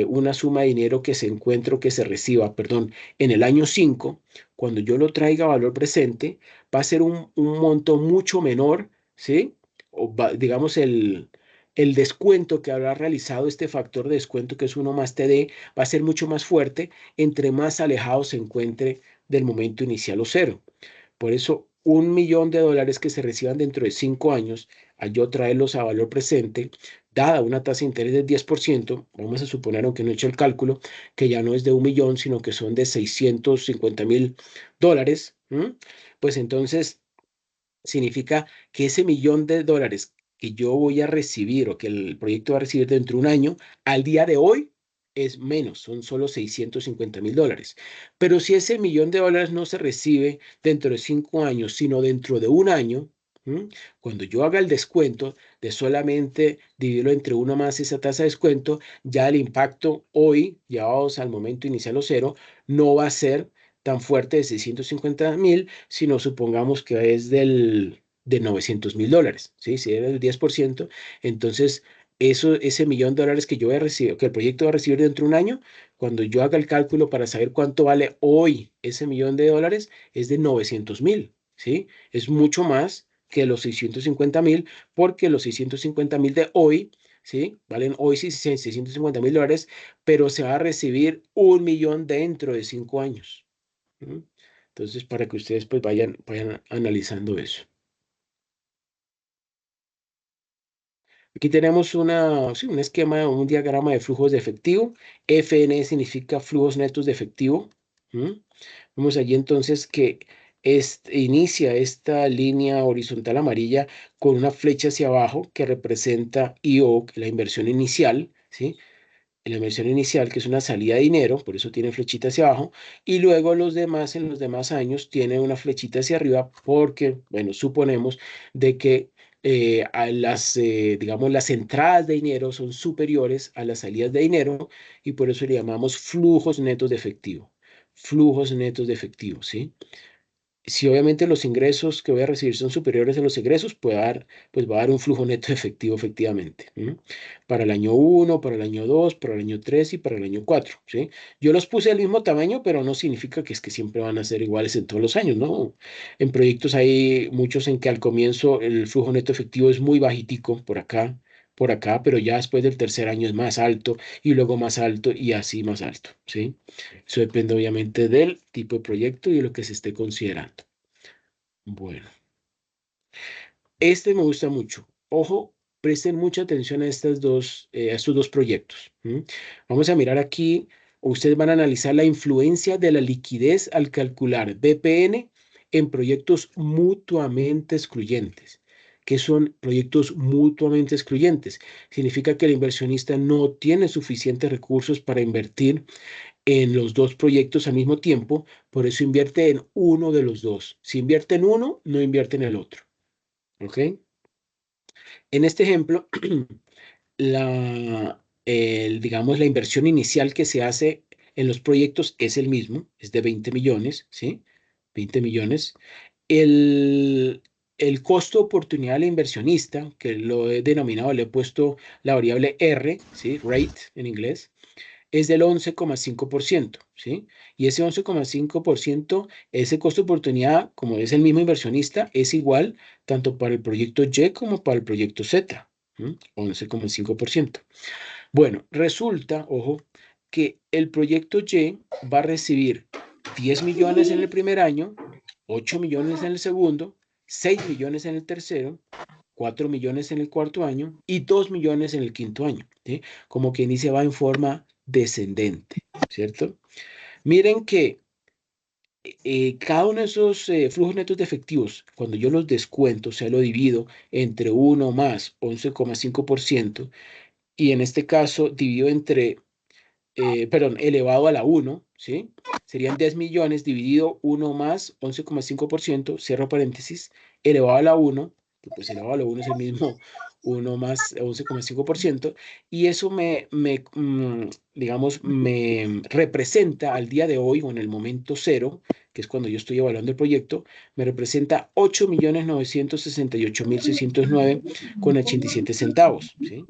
una suma de dinero que se encuentre o que se reciba, perdón, en el año 5, cuando yo lo traiga a valor presente, va a ser un monto mucho menor, ¿sí? O digamos, el descuento que habrá realizado este factor de descuento, que es 1 más TD, va a ser mucho más fuerte entre más alejado se encuentre del momento inicial o cero. Por eso, $1.000.000 que se reciban dentro de 5 años, al yo traerlos a valor presente, dada una tasa de interés del 10%, vamos a suponer, aunque no he hecho el cálculo, que ya no es de 1.000.000, sino que son de $650.000, pues entonces significa que ese $1.000.000 que yo voy a recibir o que el proyecto va a recibir dentro de un año, al día de hoy es menos, son solo $650.000. Pero si ese $1.000.000 no se recibe dentro de 5 años, sino dentro de un año, cuando yo haga el descuento de solamente dividirlo entre uno más esa tasa de descuento, ya el impacto hoy, llevados al momento inicial o cero, no va a ser tan fuerte de 650.000, sino supongamos que es de $900.000, ¿sí? Si era el 10%, entonces ese $1.000.000 que yo voy a recibir, que el proyecto va a recibir dentro de un año, cuando yo haga el cálculo para saber cuánto vale hoy ese $1.000.000, es de 900.000, ¿sí? Es mucho más que los 650.000, porque los 650.000 de hoy, ¿sí? Valen hoy sí $650.000, pero se va a recibir 1 millón dentro de 5 años. Entonces, para que ustedes pues vayan analizando eso. Aquí tenemos un esquema, un diagrama de flujos de efectivo. FN significa flujos netos de efectivo. Vemos allí entonces que inicia esta línea horizontal amarilla con una flecha hacia abajo que representa IO, la inversión inicial, ¿sí? La inversión inicial, que es una salida de dinero, por eso tiene flechita hacia abajo, y luego en los demás años tiene una flechita hacia arriba, porque, bueno, suponemos de que digamos, las entradas de dinero son superiores a las salidas de dinero, y por eso le llamamos flujos netos de efectivo. Flujos netos de efectivo, ¿sí? Si obviamente los ingresos que voy a recibir son superiores a los egresos, pues va a dar un flujo neto de efectivo, efectivamente. Para el año 1, para el año 2, para el año 3 y para el año 4. ¿Sí? Yo los puse del mismo tamaño, pero no significa que es que siempre van a ser iguales en todos los años, ¿no? En proyectos hay muchos en que al comienzo el flujo neto efectivo es muy bajitico por acá, pero ya después del tercer año es más alto y luego más alto y así más alto, ¿sí? Eso depende obviamente del tipo de proyecto y de lo que se esté considerando. Bueno, este me gusta mucho. Ojo, presten mucha atención a estos dos proyectos. Vamos a mirar aquí, ustedes van a analizar la influencia de la liquidez al calcular BPN en proyectos mutuamente excluyentes. ¿Qué son proyectos mutuamente excluyentes? Significa que el inversionista no tiene suficientes recursos para invertir en los dos proyectos al mismo tiempo, por eso invierte en uno de los dos. Si invierte en uno, no invierte en el otro. ¿Ok? En este ejemplo, digamos, la inversión inicial que se hace en los proyectos es el mismo, es de 20 millones, ¿sí? 20 millones. El costo de oportunidad del inversionista, que lo he denominado, le he puesto la variable R, ¿sí? Rate en inglés, es del 11,5%, ¿sí? Y ese 11,5%, ese costo de oportunidad, como es el mismo inversionista, es igual tanto para el proyecto Y como para el proyecto Z, 11,5%. Bueno, resulta, ojo, que el proyecto Y va a recibir 10 millones en el primer año, 8 millones en el segundo, 6 millones en el tercero, 4 millones en el cuarto año y 2 millones en el quinto año, ¿sí? Como quien dice, va en forma descendente, ¿cierto? Miren que cada uno de esos flujos netos de efectivos, cuando yo los descuento, o sea, lo divido entre 1 más 11,5%, y en este caso divido elevado a la 1, ¿sí? Serían 10 millones dividido 1 más 11,5%, cierro paréntesis, elevado a la 1, pues elevado a la 1 es el mismo 1 más 11,5%, y eso digamos, me representa al día de hoy, o en el momento cero, que es cuando yo estoy evaluando el proyecto, me representa 8.968.609 con 87 centavos, ¿sí?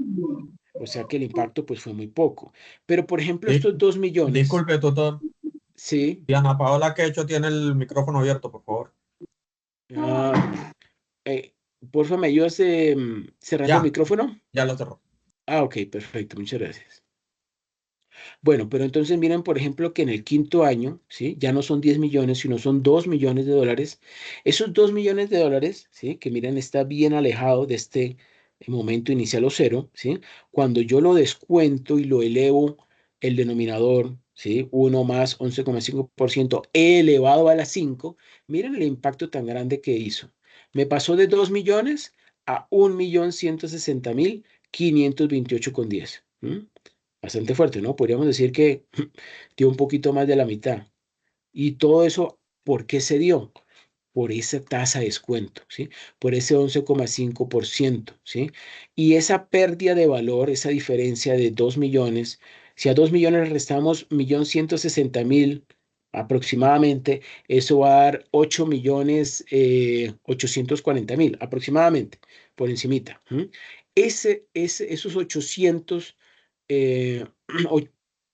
O sea que el impacto pues fue muy poco. Pero por ejemplo, estos 2 millones, Disculpe, tutor. sí, Diana Paola Quecho tiene el micrófono abierto, por favor. porfa, ¿me ayudas cerrando el Ya, micrófono? ya lo cerró. Ah, ok, perfecto, muchas gracias. Bueno, pero entonces miren, por ejemplo, que en el quinto año, ¿sí? Ya no son 10 millones, sino son 2 millones de dólares. Esos 2 millones de dólares, ¿sí? Que miren, está bien alejado de este momento inicial o cero, ¿sí? Cuando yo lo descuento y lo elevo, el denominador, ¿sí? 1 más 11,5% elevado a la 5, miren el impacto tan grande que hizo. Me pasó de 2 millones a 1.160.528,10. Bastante fuerte, ¿no? Podríamos decir que dio un poquito más de la mitad. Y todo eso, ¿por qué se dio? Por esa tasa de descuento, ¿sí? Por ese 11,5%, ¿sí? Y esa pérdida de valor, esa diferencia de 2 millones, si a 2 millones le restamos 1.160.000 aproximadamente, eso va a dar 8.840.000 aproximadamente, por encimita. Esos 800, eh, o-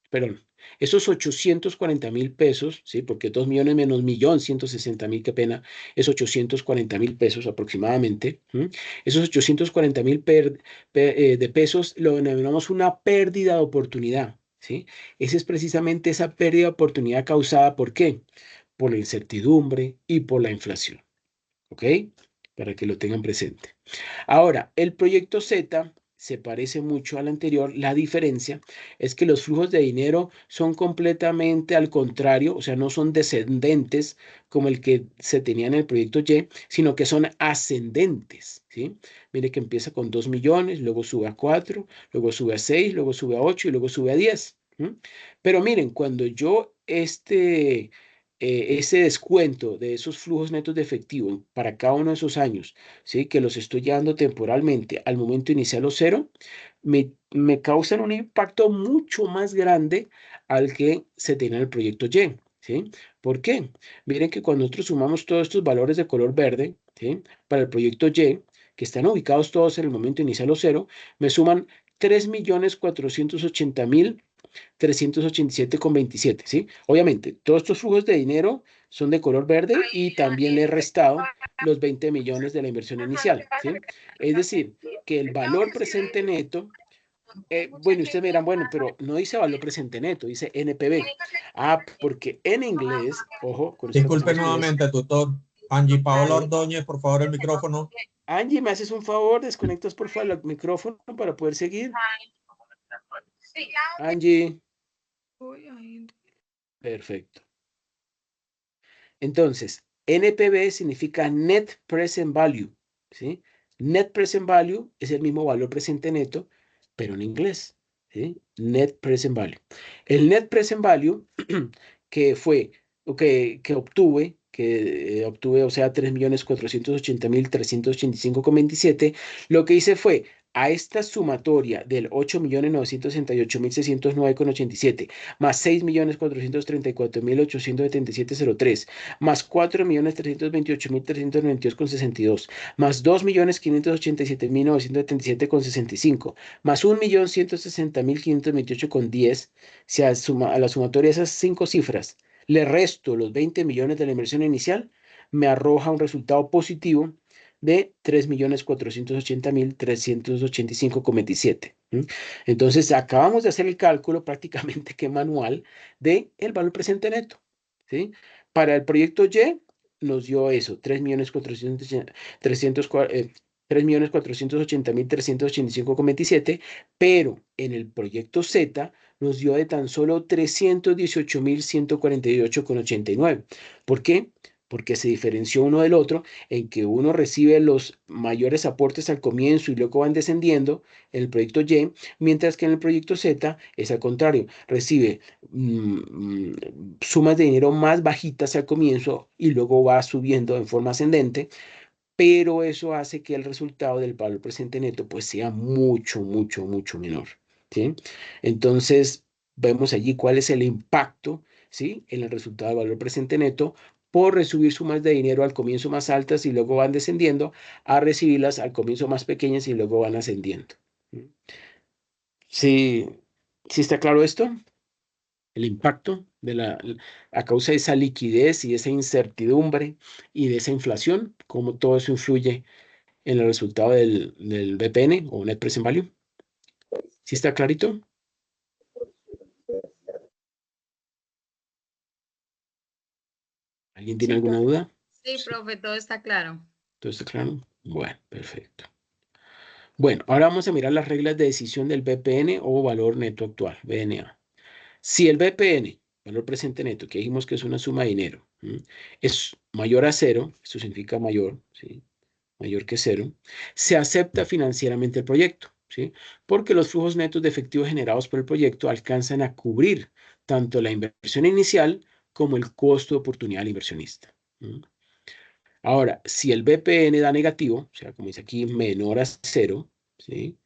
perdón, Esos 840.000 pesos, ¿sí? Porque 2 millones menos 1.160.000, qué pena, es 840.000 pesos aproximadamente. Esos 840.000 de pesos lo denominamos una pérdida de oportunidad, ¿sí? Esa es precisamente esa pérdida de oportunidad causada, ¿por qué? Por la incertidumbre y por la inflación, ¿ok? Para que lo tengan presente. Ahora, el proyecto Z se parece mucho al anterior. La diferencia es que los flujos de dinero son completamente al contrario, o sea, no son descendentes como el que se tenía en el proyecto Y, sino que son ascendentes, ¿sí? Mire que empieza con 2 millones, luego sube a 4, luego sube a 6, luego sube a 8 y luego sube a 10. Pero miren, cuando yo ese descuento de esos flujos netos de efectivo para cada uno de esos años, ¿sí? Que los estoy llevando temporalmente al momento inicial o cero, me causan un impacto mucho más grande al que se tiene en el proyecto Y, ¿sí? ¿Por qué? Miren que cuando nosotros sumamos todos estos valores de color verde, ¿sí? Para el proyecto Y, que están ubicados todos en el momento inicial o cero, me suman 3.480.387,27, ¿sí? Obviamente, todos estos flujos de dinero son de color verde y también le he restado los 20 millones de la inversión inicial, ¿sí? Es decir, que el valor presente neto, bueno, ustedes me dirán, bueno, pero no dice valor presente neto, dice NPV. Ah, porque en inglés, ojo, con esto Disculpe estamos todos. nuevamente, tutor. Angie Paola Ordóñez, por favor, el micrófono. Angie, ¿me haces un favor? Desconectas por favor el micrófono para poder seguir. Angie. Perfecto. Entonces, NPV significa Net Present Value, ¿sí? Net Present Value es el mismo valor presente neto, pero en inglés, ¿sí? Net Present Value. El Net Present Value que fue, que obtuve, o sea, 3.480.385,27, lo que hice fue a esta sumatoria del 8.968.609,87 más 6.434.877,03 más 4.328.392,62 más 2.587.977,65 más 1.160.528,10. Si a la sumatoria de esas 5 cifras le resto los 20 millones de la inversión inicial, me arroja un resultado positivo de 3.480.385,27. Entonces, acabamos de hacer el cálculo prácticamente que manual del valor presente neto, ¿sí? Para el proyecto Y nos dio eso, 3.480.385,27, pero en el proyecto Z nos dio de tan solo 318.148,89. ¿Por qué? Porque se diferenció uno del otro en que uno recibe los mayores aportes al comienzo y luego van descendiendo en el proyecto Y, mientras que en el proyecto Z es al contrario, recibe sumas de dinero más bajitas al comienzo y luego va subiendo en forma ascendente, pero eso hace que el resultado del valor presente neto pues sea mucho, mucho, mucho menor, ¿sí? Entonces, vemos allí cuál es el impacto, ¿sí? En el resultado del valor presente neto por recibir sumas de dinero al comienzo más altas y luego van descendiendo, a recibirlas al comienzo más pequeñas y luego van ascendiendo. ¿Sí, sí está claro esto? El impacto a causa de esa liquidez y esa incertidumbre y de esa inflación, cómo todo eso influye en el resultado del BPN o Net Present Value. ¿Sí está clarito? ¿Alguien tiene alguna duda? Sí, profe, todo está claro. ¿Todo está claro? Bueno, perfecto. Bueno, ahora vamos a mirar las reglas de decisión del BPN o valor neto actual, BNA. Si el BPN, valor presente neto, que dijimos que es una suma de dinero, es mayor a cero, esto significa mayor, ¿sí? Mayor que cero, se acepta financieramente el proyecto, ¿sí? Porque los flujos netos de efectivo generados por el proyecto alcanzan a cubrir tanto la inversión inicial como el costo de oportunidad del inversionista. Ahora, si el BPN da negativo, o sea, como dice aquí, menor a cero, ¿sí?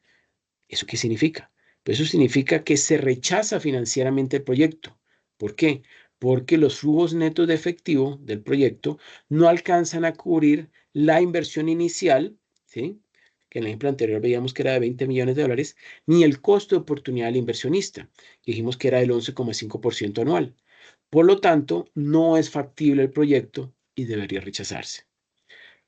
¿Eso qué significa? Pues eso significa que se rechaza financieramente el proyecto. ¿Por qué? Porque los flujos netos de efectivo del proyecto no alcanzan a cubrir la inversión inicial, ¿sí? que en el ejemplo anterior veíamos que era de 20 millones de dólares, ni el costo de oportunidad del inversionista, que dijimos que era del 11,5% anual. Por lo tanto, no es factible el proyecto y debería rechazarse.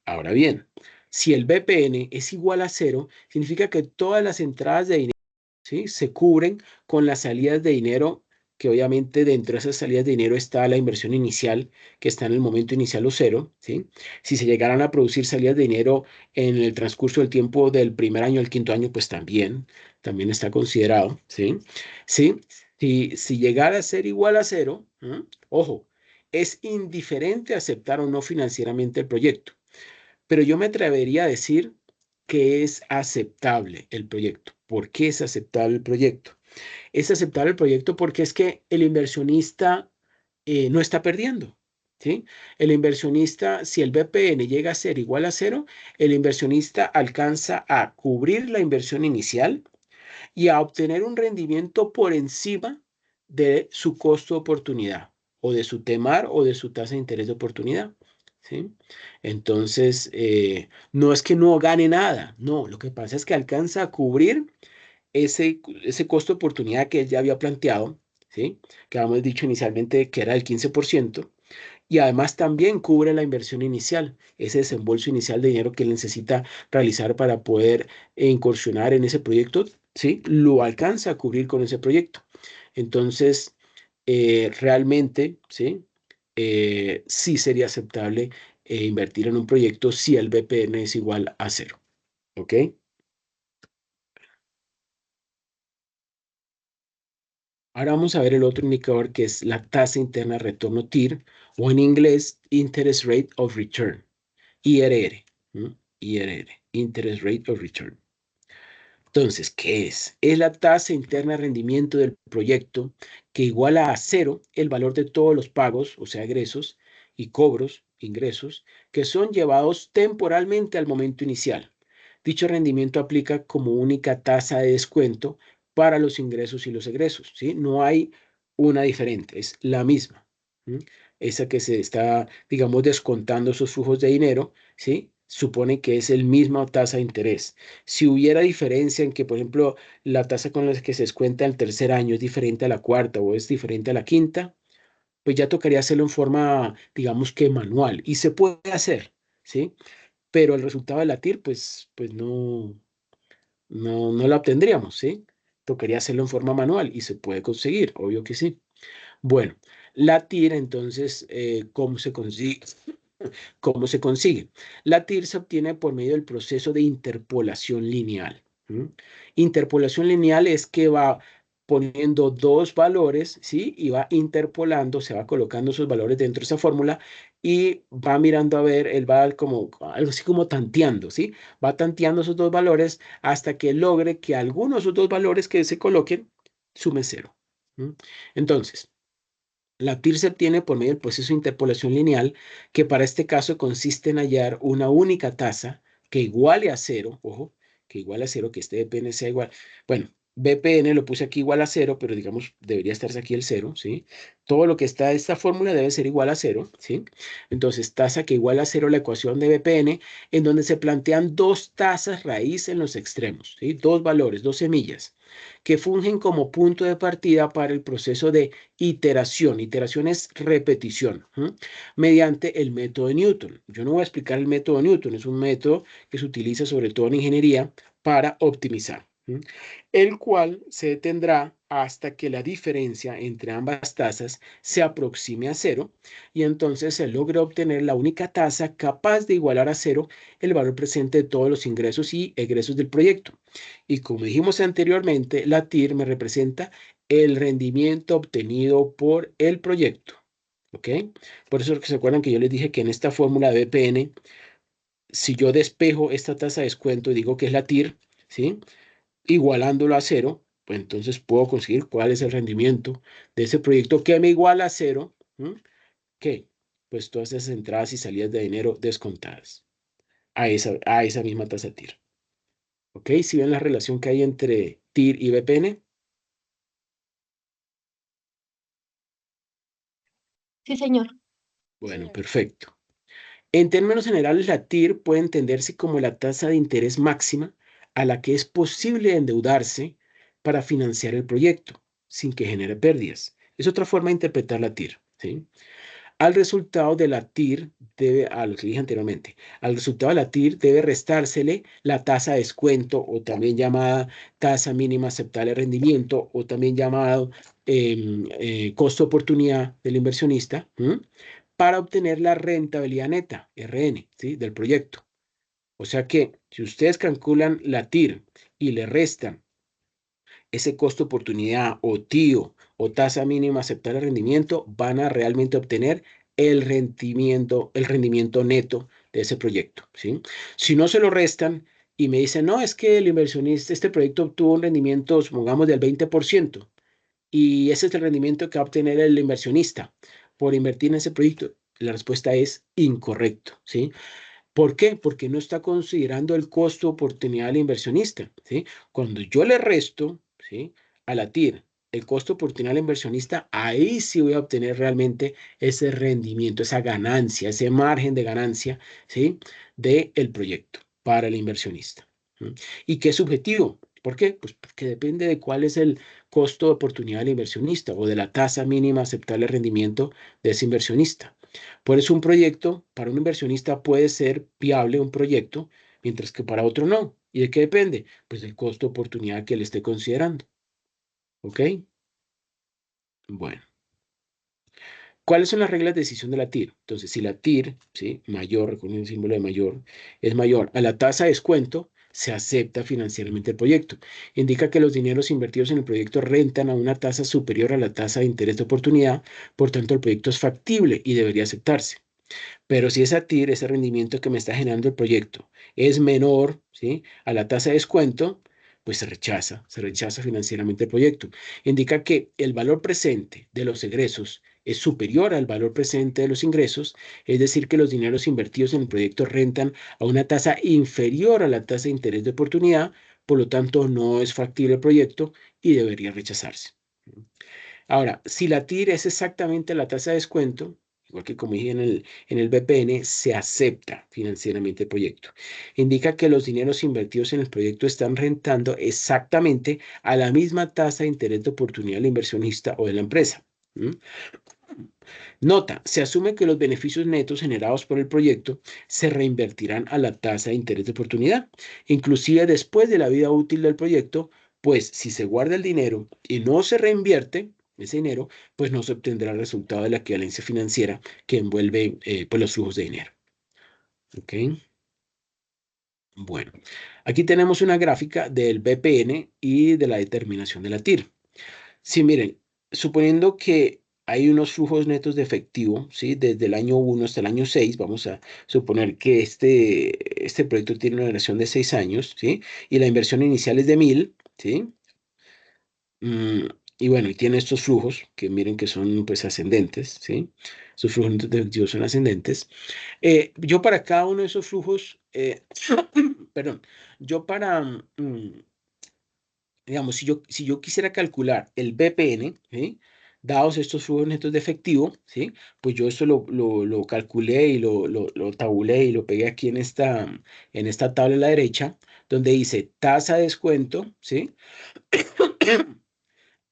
Ahora bien, si el BPN es igual a 0, significa que todas las entradas de dinero, ¿sí?, se cubren con las salidas de dinero, que obviamente dentro de esas salidas de dinero está la inversión inicial, que está en el momento inicial o 0, ¿sí? Si se llegaran a producir salidas de dinero en el transcurso del tiempo del primer año al quinto año, pues también está considerado, ¿sí? ¿Sí? Si llegara a ser igual a 0, ojo, es indiferente aceptar o no financieramente el proyecto, pero yo me atrevería a decir que es aceptable el proyecto. ¿Por qué es aceptable el proyecto? Es aceptable el proyecto porque es que el inversionista no está perdiendo, ¿sí? El inversionista, si el BPN llega a ser igual a 0, el inversionista alcanza a cubrir la inversión inicial y a obtener un rendimiento por encima de su costo de oportunidad, o de su TEMAR, o de su tasa de interés de oportunidad, ¿sí? Entonces, no es que no gane nada, no, lo que pasa es que alcanza a cubrir ese costo de oportunidad que él ya había planteado, ¿sí?, que habíamos dicho inicialmente que era el 15%, y además también cubre la inversión inicial, ese desembolso inicial de dinero que él necesita realizar para poder incursionar en ese proyecto, ¿sí?, lo alcanza a cubrir con ese proyecto. Entonces, realmente, ¿sí?, sí sería aceptable invertir en un proyecto si el BPN es igual a 0, ¿ok? Ahora vamos a ver el otro indicador, que es la tasa interna de retorno TIR, o en inglés, Interest Rate of Return, IRR, IRR, Interest Rate of Return. Entonces, ¿qué es? Es la tasa interna de rendimiento del proyecto, que iguala a 0 el valor de todos los pagos, o sea, egresos y cobros, ingresos, que son llevados temporalmente al momento inicial. Dicho rendimiento aplica como única tasa de descuento para los ingresos y los egresos, ¿sí? No hay una diferente, es la misma. Esa que se está, digamos, descontando esos flujos de dinero, ¿sí?, supone que es el misma tasa de interés. Si hubiera diferencia en que, por ejemplo, la tasa con la que se descuenta el tercer año es diferente a la cuarta o es diferente a la quinta, pues ya tocaría hacerlo en forma, digamos que manual, y se puede hacer, ¿sí? Pero el resultado de la TIR, pues no la obtendríamos, ¿sí? Tocaría hacerlo en forma manual y se puede conseguir, obvio que sí. Bueno, la TIR entonces, ¿cómo se consigue? ¿Cómo se consigue? La TIR se obtiene por medio del proceso de interpolación lineal. Interpolación lineal es que va poniendo dos valores, ¿sí?, y va interpolando, se va colocando esos valores dentro de esa fórmula y va mirando a ver, él va como, algo así como tanteando, ¿sí? Va tanteando esos dos valores hasta que logre que algunos de esos dos valores que se coloquen sume 0. Entonces, la TIR se obtiene por medio del proceso de interpolación lineal, que para este caso consiste en hallar una única tasa que iguale a 0, ojo, que iguale a 0, que este BPN sea igual. Bueno, BPN lo puse aquí igual a 0, pero digamos, debería estarse aquí el 0, ¿sí? Todo lo que está en esta fórmula debe ser igual a 0, ¿sí? Entonces, tasa que igual a 0 la ecuación de BPN, en donde se plantean dos tasas raíz en los extremos, ¿sí? Dos valores, dos semillas, que fungen como punto de partida para el proceso de iteración. Iteración es repetición, mediante el método de Newton. Yo no voy a explicar el método de Newton, es un método que se utiliza sobre todo en ingeniería para optimizar, el cual se detendrá hasta que la diferencia entre ambas tasas se aproxime a 0 y entonces se logra obtener la única tasa capaz de igualar a 0 el valor presente de todos los ingresos y egresos del proyecto. Y como dijimos anteriormente, la TIR me representa el rendimiento obtenido por el proyecto, ¿ok? Por eso que se acuerdan que yo les dije que en esta fórmula de BPN, si yo despejo esta tasa de descuento y digo que es la TIR, ¿sí?, igualándolo a 0, pues entonces puedo conseguir cuál es el rendimiento de ese proyecto que me iguala a 0, ¿qué? Pues todas esas entradas y salidas de dinero descontadas a esa misma tasa TIR. ¿Ok? ¿Sí ven la relación que hay entre TIR y BPN? Sí, señor. Bueno, perfecto. En términos generales, la TIR puede entenderse como la tasa de interés máxima a la que es posible endeudarse para financiar el proyecto sin que genere pérdidas. Es otra forma de interpretar la TIR, ¿sí? Al resultado de la TIR debe, a lo que dije anteriormente, al resultado de la TIR debe restársele la tasa de descuento o también llamada tasa mínima aceptable de rendimiento o también llamado costo de oportunidad del inversionista, para obtener la rentabilidad neta, RN, ¿sí? Del proyecto. O sea que si ustedes calculan la TIR y le restan ese costo oportunidad o TIO o tasa mínima aceptable de rendimiento, van a realmente obtener el rendimiento neto de ese proyecto, ¿sí? Si no se lo restan y me dicen, no, es que el inversionista, este proyecto obtuvo un rendimiento, supongamos, del 20%, y ese es el rendimiento que va a obtener el inversionista por invertir en ese proyecto, la respuesta es incorrecto, ¿sí? ¿Por qué? Porque no está considerando el costo oportunidad del inversionista, ¿sí? Cuando yo le resto, ¿sí?, a la TIR el costo oportunidad del inversionista, ahí sí voy a obtener realmente ese rendimiento, esa ganancia, ese margen de ganancia, ¿sí?, del proyecto para el inversionista. ¿Sí? Y que es subjetivo. ¿Por qué? Pues porque depende de cuál es el costo de oportunidad del inversionista o de la tasa mínima aceptable de rendimiento de ese inversionista. Por eso un proyecto para un inversionista puede ser viable un proyecto, mientras que para otro no. ¿Y de qué depende? Pues del costo de oportunidad que él esté considerando. ¿Ok? Bueno. ¿Cuáles son las reglas de decisión de la TIR? Entonces, si la TIR, ¿sí?, mayor, recuerden el símbolo de mayor, es mayor a la tasa de descuento, se acepta financieramente el proyecto. Indica que los dineros invertidos en el proyecto rentan a una tasa superior a la tasa de interés de oportunidad, por tanto el proyecto es factible y debería aceptarse. Pero si esa TIR, ese rendimiento que me está generando el proyecto, es menor, ¿sí?, a la tasa de descuento, pues se rechaza financieramente el proyecto. Indica que el valor presente de los egresos es superior al valor presente de los ingresos, es decir, que los dineros invertidos en el proyecto rentan a una tasa inferior a la tasa de interés de oportunidad, por lo tanto no es factible el proyecto y debería rechazarse. Ahora, si la TIR es exactamente la tasa de descuento, igual que como dije en el BPN, se acepta financieramente el proyecto. Indica que los dineros invertidos en el proyecto están rentando exactamente a la misma tasa de interés de oportunidad del inversionista o de la empresa. Nota, se asume que los beneficios netos generados por el proyecto se reinvertirán a la tasa de interés de oportunidad, inclusive después de la vida útil del proyecto, pues si se guarda el dinero y no se reinvierte ese dinero, pues no se obtendrá el resultado de la equivalencia financiera que envuelve pues los flujos de dinero. ¿Ok? Bueno, aquí tenemos una gráfica del BPN y de la determinación de la TIR. Sí, miren, suponiendo que hay unos flujos netos de efectivo, ¿sí?, desde el año 1 hasta el año 6, vamos a suponer que este proyecto tiene una duración de 6 años, ¿sí?, y la inversión inicial es de 1,000, ¿sí? Y bueno, y tiene estos flujos que miren que son pues ascendentes, ¿sí? Sus flujos netos de efectivo son ascendentes. Yo para cada uno de esos flujos, perdón, yo para, digamos, si yo quisiera calcular el BPN, ¿sí?, dados estos flujos netos de efectivo, ¿sí?, pues yo esto lo calculé y lo tabulé y lo pegué aquí en esta tabla a la derecha, donde dice tasa de descuento, ¿sí?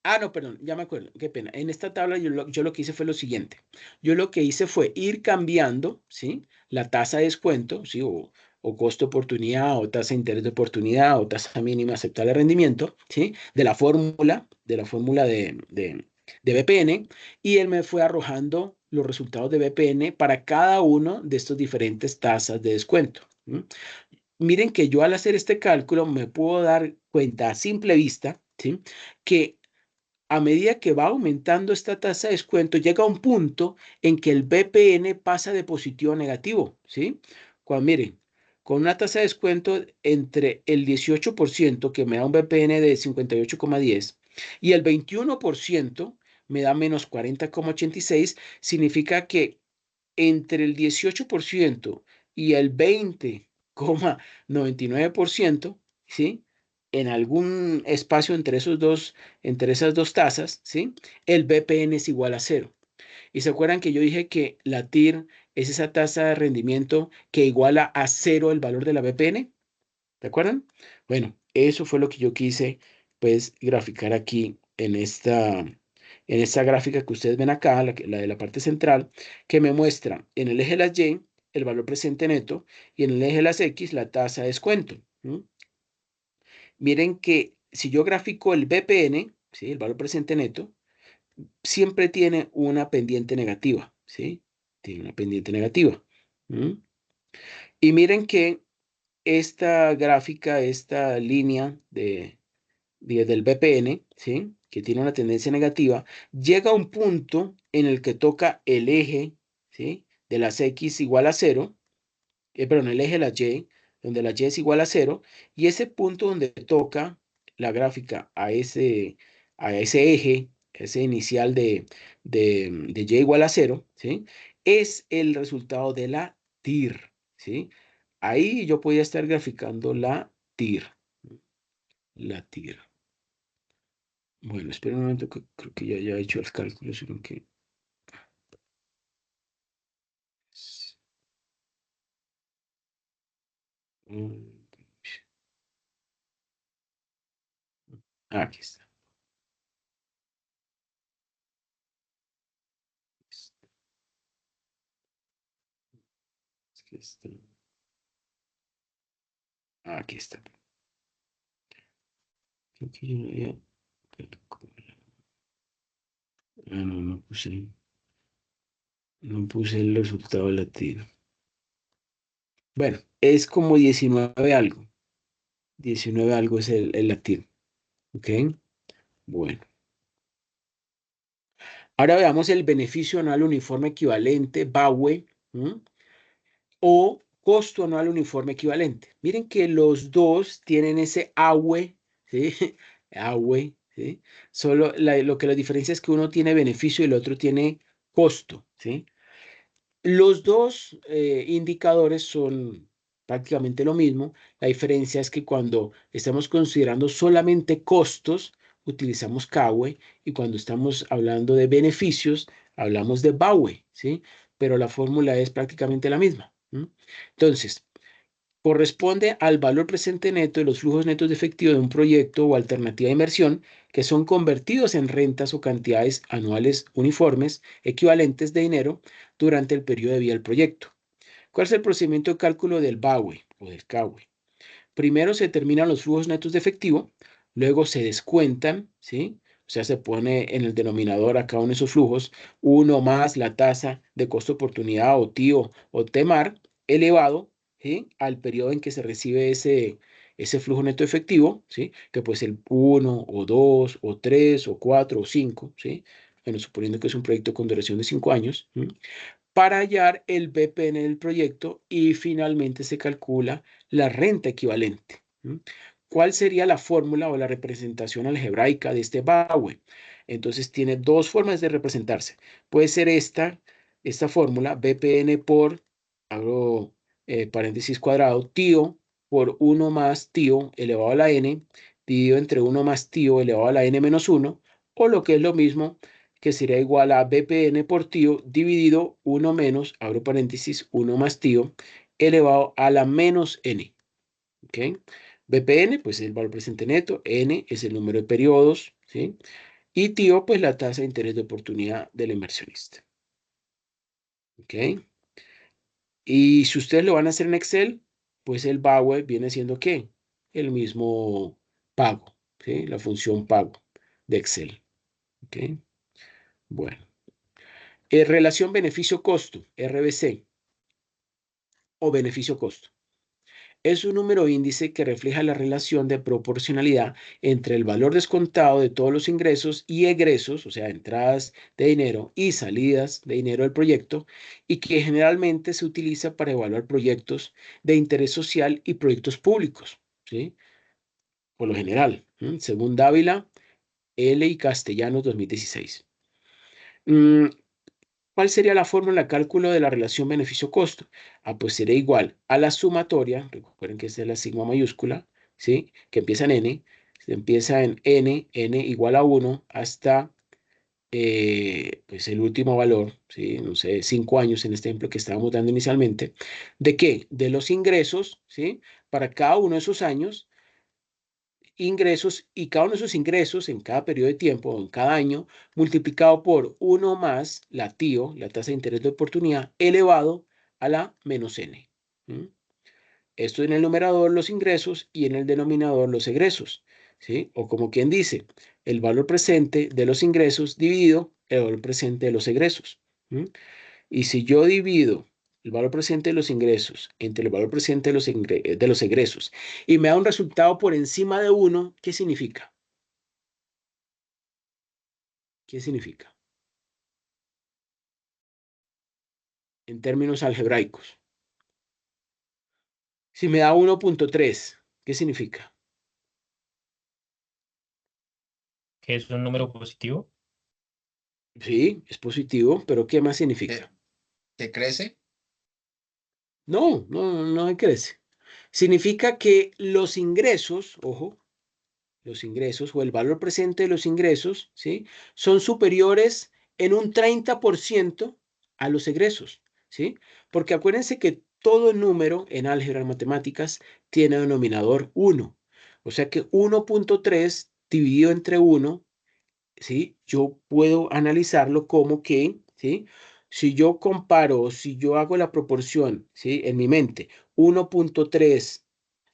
Ah, no, perdón, ya me acuerdo, qué pena. En esta tabla yo lo que hice fue lo siguiente. Yo lo que hice fue ir cambiando, ¿sí?, la tasa de descuento, ¿sí?, o costo de oportunidad, o tasa de interés de oportunidad, o tasa mínima aceptable de rendimiento, ¿sí?, de la fórmula de BPN, y él me fue arrojando los resultados de BPN para cada uno de estos diferentes tasas de descuento. Miren que yo al hacer este cálculo me puedo dar cuenta a simple vista, ¿sí?, que a medida que va aumentando esta tasa de descuento, llega a un punto en que el BPN pasa de positivo a negativo, ¿sí? Cuando miren, con una tasa de descuento entre el 18%, que me da un BPN de 58,10, y el 21% me da menos 40,86, significa que entre el 18% y el 20,99%, ¿sí?, en algún espacio entre esas dos tasas, ¿sí?, el BPN es igual a 0. Y se acuerdan que yo dije que la TIR es esa tasa de rendimiento que iguala a 0 el valor de la BPN. ¿De acuerdan? Bueno, eso fue lo que yo quise, pues, graficar aquí en esta gráfica que ustedes ven acá, la de la parte central, que me muestra en el eje de las Y el valor presente neto y en el eje de las X la tasa de descuento. Miren que si yo grafico el BPN, ¿sí? El valor presente neto, siempre tiene una pendiente negativa, ¿sí? Tiene una pendiente negativa. Y miren que esta gráfica, esta línea del BPN, ¿sí? Que tiene una tendencia negativa, llega a un punto en el que toca el eje, ¿sí? De las X igual a 0, perdón, el eje de la Y, donde la Y es igual a 0, y ese punto donde toca la gráfica a ese eje, ese inicial de Y igual a 0, ¿sí? Es el resultado de la TIR, ¿sí? Ahí yo podía estar graficando la TIR. La TIR. Bueno, espera un momento, que creo que ya he hecho el cálculo, sino que... Aquí está. Aquí está. Aquí está. Creo que yo no había calculado. No puse el resultado de la TIR. Bueno, es como 19 algo. 19 algo es la TIR. ¿Ok? Bueno. Ahora veamos el beneficio anual uniforme equivalente, BAUE, o costo anual uniforme equivalente. Miren que los dos tienen ese AUE, ¿sí? AUE, ¿sí? Solo lo que la diferencia es que uno tiene beneficio y el otro tiene costo, ¿sí? Los dos indicadores son prácticamente lo mismo. La diferencia es que cuando estamos considerando solamente costos, utilizamos CAUE, y cuando estamos hablando de beneficios, hablamos de BAUE, ¿sí? Pero la fórmula es prácticamente la misma. Entonces, corresponde al valor presente neto de los flujos netos de efectivo de un proyecto o alternativa de inversión que son convertidos en rentas o cantidades anuales uniformes equivalentes de dinero durante el periodo de vida del proyecto. ¿Cuál es el procedimiento de cálculo del BAUE o del CAUE? Primero se determinan los flujos netos de efectivo, luego se descuentan, ¿sí? O sea, se pone en el denominador a cada uno de esos flujos 1 más la tasa de costo de oportunidad o TIO o TEMAR elevado, ¿sí? Al periodo en que se recibe ese flujo neto efectivo, ¿sí? Que puede ser 1 o 2 o 3 o 4 o 5, ¿sí? Bueno, suponiendo que es un proyecto con duración de 5 años, ¿sí? Para hallar el BPN del proyecto, y finalmente se calcula la renta equivalente. ¿Cuál sería la fórmula o la representación algebraica de este BAUE? Entonces tiene dos formas de representarse. Puede ser esta fórmula, BPN por, abro paréntesis cuadrado, TIO por 1 más TIO elevado a la n, dividido entre 1 más TIO elevado a la n menos 1, o lo que es lo mismo, que sería igual a BPN por TIO dividido 1 menos, abro paréntesis, 1 más TIO elevado a la menos n. ¿Ok? BPN, pues es el valor presente neto, n es el número de periodos, ¿sí? Y TIO, pues la tasa de interés de oportunidad del inversionista. ¿Ok? Y si ustedes lo van a hacer en Excel, pues el BAUE viene siendo ¿qué? El mismo pago, ¿sí? La función pago de Excel. ¿Ok? Bueno. Relación beneficio-costo, RBC, o beneficio-costo. Es un número índice que refleja la relación de proporcionalidad entre el valor descontado de todos los ingresos y egresos, o sea, entradas de dinero y salidas de dinero del proyecto, y que generalmente se utiliza para evaluar proyectos de interés social y proyectos públicos, ¿sí? Por lo general, según Dávila, L. y Castellanos 2016. ¿Cuál sería la fórmula de cálculo de la relación beneficio-costo? Pues sería igual a la sumatoria, recuerden que esta es la sigma mayúscula, ¿sí? Que empieza en n, se empieza en n igual a 1 hasta pues el último valor, ¿sí? No sé, 5 años en este ejemplo que estábamos dando inicialmente, ¿de qué? De los ingresos, ¿sí? Para cada uno de esos años, ingresos, y cada uno de esos ingresos en cada periodo de tiempo o en cada año, multiplicado por 1 más la TIO, la tasa de interés de oportunidad, elevado a la menos N. ¿Mm? Esto en el numerador los ingresos y en el denominador los egresos, ¿sí? O como quien dice, el valor presente de los ingresos dividido el valor presente de los egresos. ¿Mm? Y si yo divido el valor presente de los ingresos entre el valor presente de los egresos y me da un resultado por encima de 1, ¿qué significa? ¿Qué significa? En términos algebraicos. Si me da 1.3, ¿qué significa? ¿Que es un número positivo? Sí, es positivo, pero ¿qué más significa? ¿Que crece? No crece. Significa que los ingresos, ojo, los ingresos o el valor presente de los ingresos, ¿sí? Son superiores en un 30% a los egresos, ¿sí? Porque acuérdense que todo número en álgebra en matemáticas tiene denominador 1. O sea que 1.3 dividido entre 1, ¿sí? Yo puedo analizarlo como que, ¿sí? Si yo comparo, si yo hago la proporción, ¿sí? En mi mente, 1.3,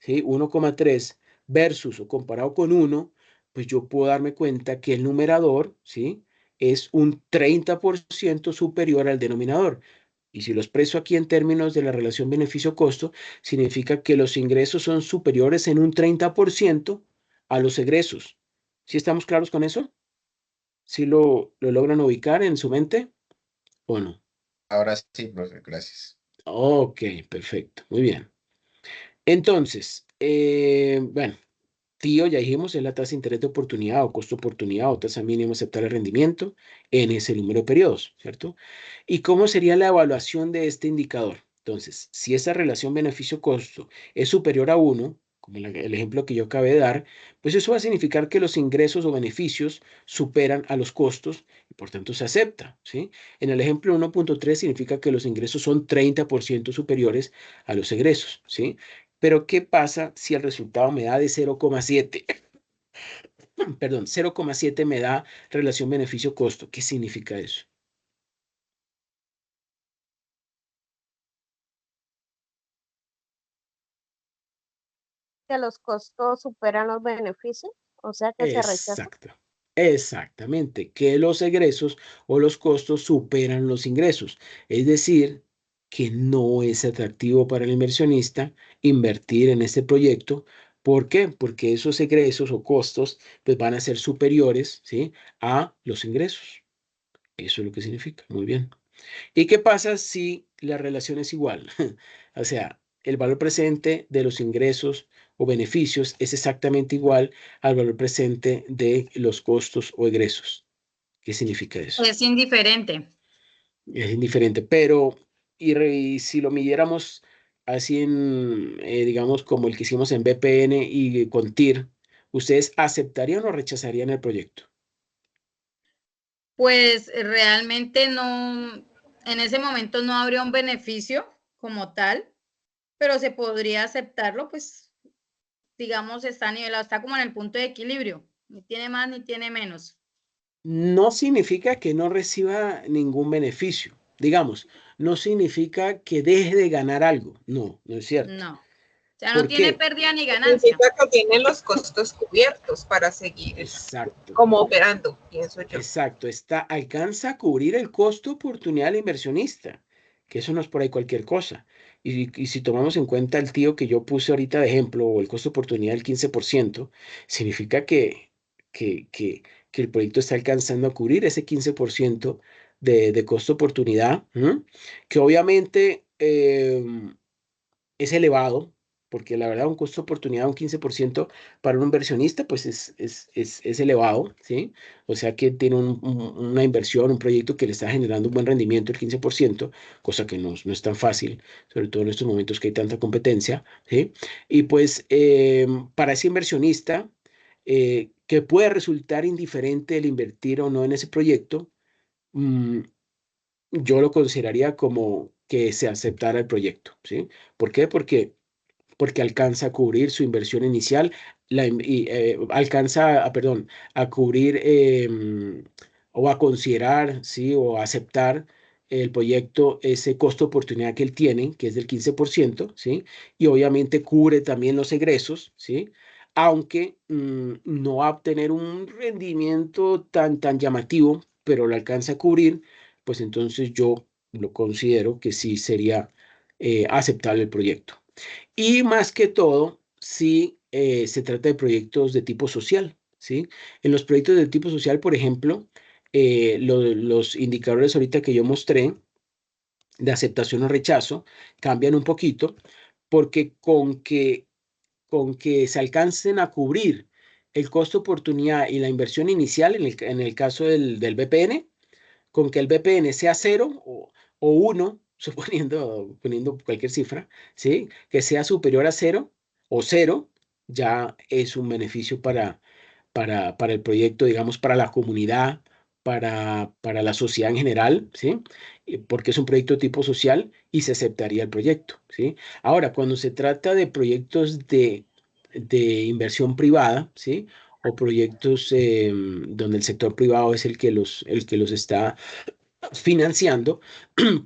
¿sí? 1,3 versus o comparado con 1, pues yo puedo darme cuenta que el numerador, ¿sí? Es un 30% superior al denominador. Y si lo expreso aquí en términos de la relación beneficio-costo, significa que los ingresos son superiores en un 30% a los egresos. ¿Sí estamos claros con eso? ¿Sí lo logran ubicar en su mente o no? Ahora sí, profe, gracias. Ok, perfecto, muy bien. Entonces, bueno, TIO, ya dijimos, es la tasa de interés de oportunidad o costo de oportunidad o tasa mínima aceptable de rendimiento en ese número de periodos, ¿cierto? ¿Y cómo sería la evaluación de este indicador? Entonces, si esa relación beneficio-costo es superior a 1, como el ejemplo que yo acabé de dar, pues eso va a significar que los ingresos o beneficios superan a los costos y por tanto se acepta, ¿sí? En el ejemplo 1.3 significa que los ingresos son 30% superiores a los egresos, ¿sí? Pero ¿qué pasa si el resultado me da de 0,7? Perdón, 0,7 me da relación beneficio-costo. ¿Qué significa eso? Que los costos superan los beneficios, o sea que se rechaza. Exacto. Exactamente, que los egresos o los costos superan los ingresos. Es decir, que no es atractivo para el inversionista invertir en este proyecto. ¿Por qué? Porque esos egresos o costos pues, van a ser superiores, ¿sí? A los ingresos. Eso es lo que significa. Muy bien. ¿Y qué pasa si la relación es igual? O sea, el valor presente de los ingresos o beneficios es exactamente igual al valor presente de los costos o egresos. ¿Qué significa eso? Es indiferente. Es indiferente, pero y si lo midiéramos así en, digamos, como el que hicimos en BPN y con TIR, ¿ustedes aceptarían o rechazarían el proyecto? Pues realmente no, en ese momento no habría un beneficio como tal, pero se podría aceptarlo, pues digamos, está nivelado, está como en el punto de equilibrio, ni tiene más ni tiene menos. No significa que no reciba ningún beneficio. Digamos, no significa que deje de ganar algo. No, no es cierto. No, o sea, no ¿Por tiene qué? pérdida ni ganancia. Significa que tiene los costos cubiertos para seguir Exacto. como operando, pienso yo. Exacto. Alcanza a cubrir el costo oportunidad del inversionista, que eso no es por ahí cualquier cosa. Y si tomamos en cuenta el tío que yo puse ahorita de ejemplo, o el costo oportunidad del 15%, significa que, que, que el proyecto está alcanzando a cubrir ese 15% de costo oportunidad, ¿m? Que obviamente es elevado, porque la verdad un costo de oportunidad de un 15% para un inversionista, pues es elevado, ¿sí? O sea que tiene una inversión, un proyecto que le está generando un buen rendimiento, el 15%, cosa que no es tan fácil, sobre todo en estos momentos que hay tanta competencia, ¿sí? Y pues para ese inversionista, que puede resultar indiferente el invertir o no en ese proyecto, yo lo consideraría como que se aceptara el proyecto, ¿sí? ¿Por qué? Porque alcanza a cubrir su inversión inicial, alcanza, perdón, a cubrir o a considerar, ¿sí? O a aceptar el proyecto, ese costo de oportunidad que él tiene, que es del 15%, ¿sí? Y obviamente cubre también los egresos, ¿sí? Aunque no va a obtener un rendimiento tan llamativo, pero lo alcanza a cubrir, pues entonces yo lo considero que sí sería aceptable el proyecto. Y más que todo, si se trata de proyectos de tipo social, ¿sí? En los proyectos de tipo social, por ejemplo, los indicadores ahorita que yo mostré de aceptación o rechazo cambian un poquito porque con que se alcancen a cubrir el costo de oportunidad y la inversión inicial, en el caso del VPN, con que el VPN sea 0 o 1, poniendo cualquier cifra, ¿sí? Que sea superior a 0 o 0, ya es un beneficio para el proyecto, digamos, para la comunidad, para la sociedad en general, ¿sí? Porque es un proyecto tipo social y se aceptaría el proyecto, ¿sí? Ahora, cuando se trata de proyectos de inversión privada, ¿sí? O proyectos donde el sector privado es el que los está financiando,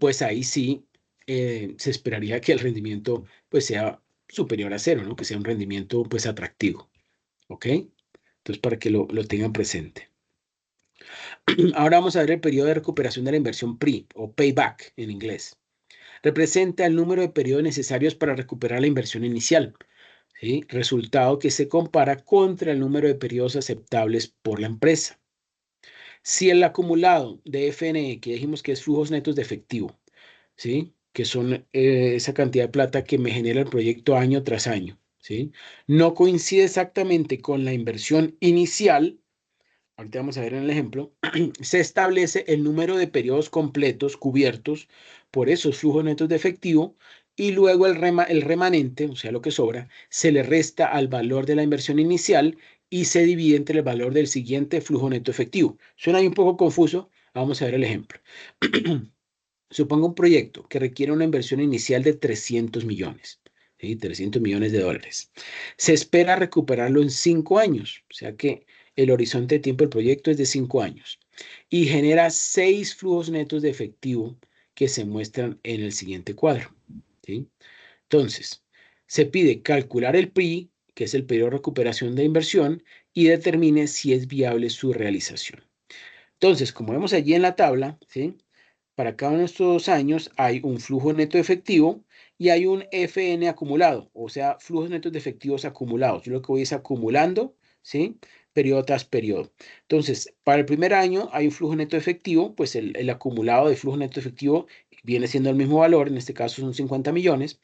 pues ahí sí se esperaría que el rendimiento pues sea superior a 0, ¿no? Que sea un rendimiento pues atractivo, ¿ok? Entonces para que lo tengan presente. Ahora vamos a ver el periodo de recuperación de la inversión PRI o payback en inglés. Representa el número de periodos necesarios para recuperar la inversión inicial, ¿sí? Resultado que se compara contra el número de periodos aceptables por la empresa. Si el acumulado de FNE, que dijimos que es flujos netos de efectivo, ¿sí? Que son esa cantidad de plata que me genera el proyecto año tras año, ¿sí? No coincide exactamente con la inversión inicial, ahorita vamos a ver en el ejemplo, se establece el número de periodos completos cubiertos por esos flujos netos de efectivo y luego el remanente, o sea, lo que sobra, se le resta al valor de la inversión inicial y se divide entre el valor del siguiente flujo neto efectivo. Suena ahí un poco confuso, vamos a ver el ejemplo. Suponga un proyecto que requiere una inversión inicial de 300 millones, ¿sí? 300 millones de dólares. Se espera recuperarlo en 5 años, o sea que el horizonte de tiempo del proyecto es de 5 años y genera 6 flujos netos de efectivo que se muestran en el siguiente cuadro, ¿sí? Entonces, se pide calcular el PRI, que es el periodo de recuperación de inversión, y determine si es viable su realización. Entonces, como vemos allí en la tabla, ¿sí? Para cada uno de estos 2 años hay un flujo neto efectivo y hay un FN acumulado, o sea, flujos netos de efectivos acumulados. Yo lo que voy es acumulando, ¿sí? Periodo tras periodo. Entonces, para el primer año hay un flujo neto efectivo, pues el acumulado de flujo neto efectivo viene siendo el mismo valor, en este caso son 50 millones,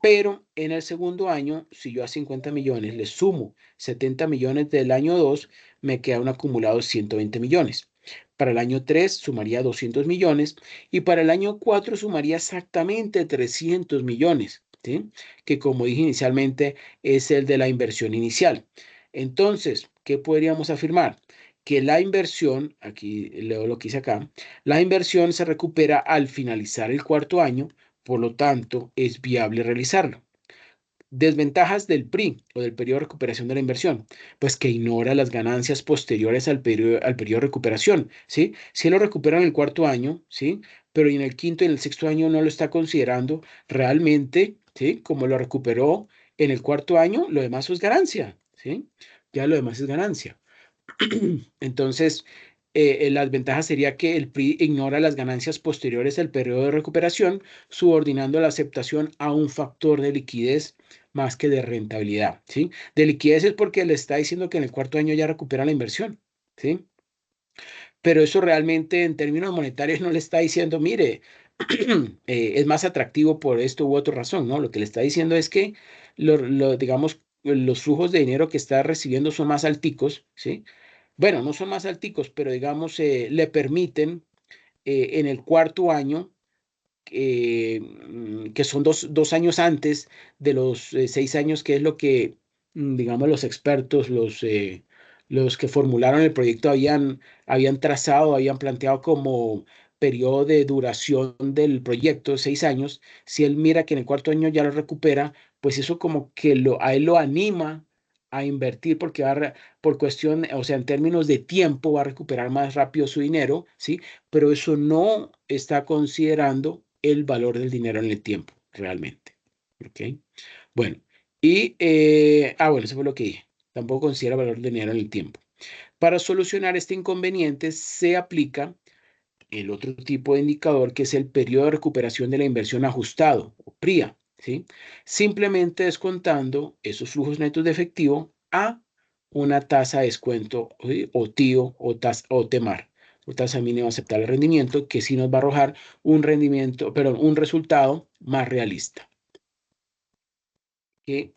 pero en el segundo año, si yo a 50 millones le sumo 70 millones del año 2, me queda un acumulado de 120 millones. Para el año 3 sumaría 200 millones y para el año 4 sumaría exactamente 300 millones, ¿sí? Que como dije inicialmente es el de la inversión inicial. Entonces, ¿qué podríamos afirmar? Que la inversión, aquí leo lo que hice acá, la inversión se recupera al finalizar el cuarto año, por lo tanto es viable realizarlo. Desventajas del PRI o del periodo de recuperación de la inversión, pues que ignora las ganancias posteriores al periodo de recuperación, ¿sí? Si lo recupera en el cuarto año, ¿sí? Pero en el quinto y en el sexto año no lo está considerando realmente, ¿sí? Como lo recuperó en el cuarto año, lo demás es ganancia, ¿sí? Ya lo demás es ganancia. Entonces, la desventaja sería que el PRI ignora las ganancias posteriores al periodo de recuperación, subordinando la aceptación a un factor de liquidez más que de rentabilidad, ¿sí? De liquidez es porque le está diciendo que en el cuarto año ya recupera la inversión, ¿sí? Pero eso realmente en términos monetarios no le está diciendo, mire, es más atractivo por esto u otra razón, ¿no? Lo que le está diciendo es que, digamos, los flujos de dinero que está recibiendo son más alticos, ¿sí? Bueno, no son más alticos, pero digamos, le permiten en el cuarto año, que son dos años antes de los 6 años, que es lo que, digamos, los expertos, los que formularon el proyecto habían trazado, habían planteado como periodo de duración del proyecto de 6 años. Si él mira que en el cuarto año ya lo recupera, pues eso como que a él lo anima a invertir porque por cuestión, o sea, en términos de tiempo va a recuperar más rápido su dinero, ¿sí? Pero eso no está considerando el valor del dinero en el tiempo, realmente. ¿Ok? Bueno, bueno, eso fue lo que dije. Tampoco considera valor del dinero en el tiempo. Para solucionar este inconveniente se aplica el otro tipo de indicador que es el periodo de recuperación de la inversión ajustado, o PRIA, ¿sí? Simplemente descontando esos flujos netos de efectivo a una tasa de descuento, ¿sí? O TIO o TEMAR, o tasa mínima aceptable de rendimiento, que sí nos va a arrojar un resultado más realista. Que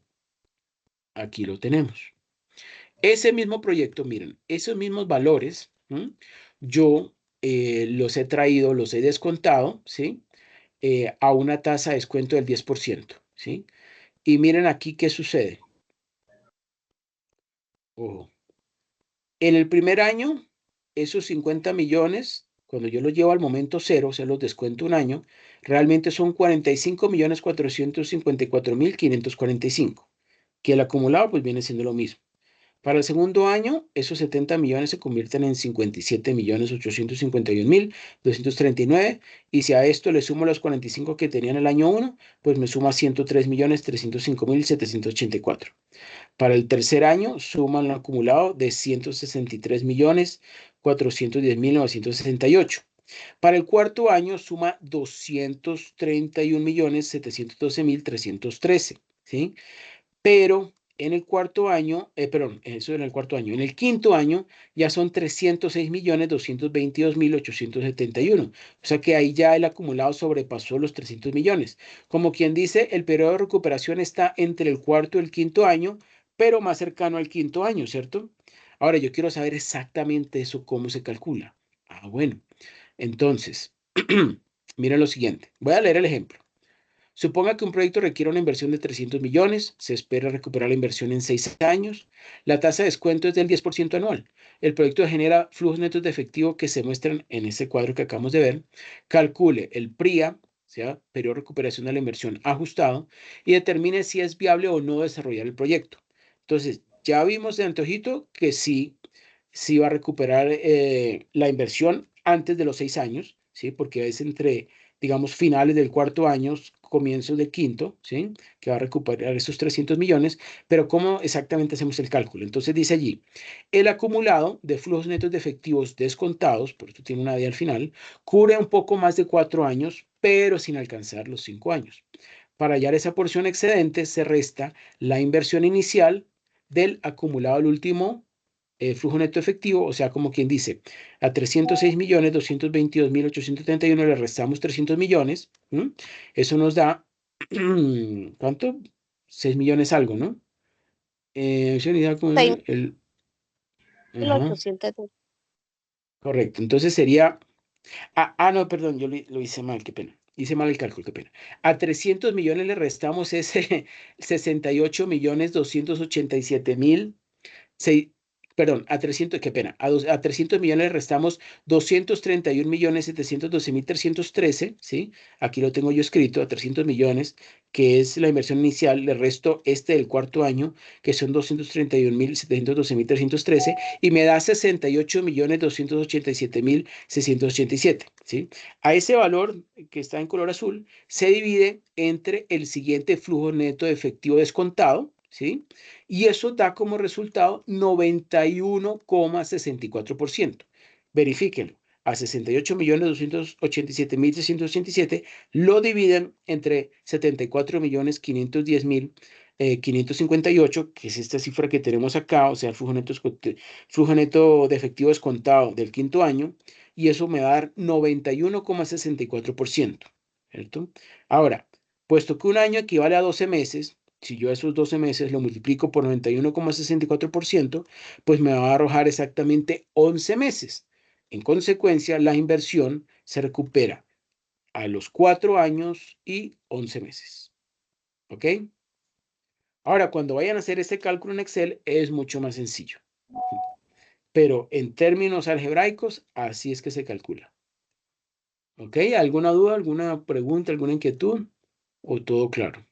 aquí lo tenemos. Ese mismo proyecto, miren, esos mismos valores, yo los he traído, los he descontado, ¿sí? A una tasa de descuento del 10%, ¿sí? Y miren aquí qué sucede. Ojo. En el primer año, esos 50 millones, cuando yo los llevo al momento cero, o sea, los descuento un año, realmente son 45.454.545, que el acumulado pues viene siendo lo mismo. Para el segundo año, esos 70 millones se convierten en 57.851.239. Y si a esto le sumo los 45 que tenía en el año 1, pues me suma 103.305.784. Para el tercer año, suman un acumulado de 163.410.968. Para el cuarto año, suma 231.712.313. ¿Sí? Pero en el cuarto año, eso en el cuarto año, en el quinto año ya son 306.222.871. O sea que ahí ya el acumulado sobrepasó los 300 millones. Como quien dice, el periodo de recuperación está entre el cuarto y el quinto año, pero más cercano al quinto año, ¿cierto? Ahora yo quiero saber exactamente eso, cómo se calcula. Bueno, entonces, miren lo siguiente. Voy a leer el ejemplo. Suponga que un proyecto requiere una inversión de 300 millones, se espera recuperar la inversión en 6 años, la tasa de descuento es del 10% anual. El proyecto genera flujos netos de efectivo que se muestran en ese cuadro que acabamos de ver. Calcule el PRIA, o sea, periodo de recuperación de la inversión ajustado, y determine si es viable o no desarrollar el proyecto. Entonces, ya vimos de antojito que sí va a recuperar la inversión antes de los 6 años, ¿sí? Porque es entre, digamos, finales del cuarto año, comienzos del quinto, ¿sí? Que va a recuperar esos 300 millones, pero ¿cómo exactamente hacemos el cálculo? Entonces dice allí, el acumulado de flujos netos de efectivos descontados, por esto tiene una D al final, cubre un poco más de 4 años, pero sin alcanzar los 5 años. Para hallar esa porción excedente se resta la inversión inicial del acumulado del último flujo neto efectivo, o sea, como quien dice, a 306.222.831 le restamos 300 millones, ¿m? Eso nos da, ¿cuánto? 6 millones algo, ¿no? Ajá, 6.800. correcto, entonces sería, no, perdón, yo lo hice mal, qué pena. Hice mal el cálculo, qué pena. A 300 millones le restamos ese 68.287.000. Perdón, a 300, qué pena, a 300 millones le restamos 231.712.313, ¿sí? Aquí lo tengo yo escrito, a 300 millones, que es la inversión inicial, le resto del cuarto año, que son 231.712.313, y me da 68.287.687, ¿sí? A ese valor, que está en color azul, se divide entre el siguiente flujo neto de efectivo descontado, ¿sí? Y eso da como resultado 91,64%. Verifíquenlo. A 68.287.687 lo dividen entre 74.510.558, que es esta cifra que tenemos acá, o sea, el flujo neto de efectivo descontado del quinto año, y eso me va a dar 91,64%, ¿cierto? Ahora, puesto que un año equivale a 12 meses, si yo esos 12 meses lo multiplico por 91,64%, pues me va a arrojar exactamente 11 meses. En consecuencia, la inversión se recupera a los 4 años y 11 meses. ¿Ok? Ahora, cuando vayan a hacer este cálculo en Excel, es mucho más sencillo. pero en términos algebraicos, así es que se calcula. ¿Ok? ¿Alguna duda, alguna pregunta, alguna inquietud? ¿O todo claro?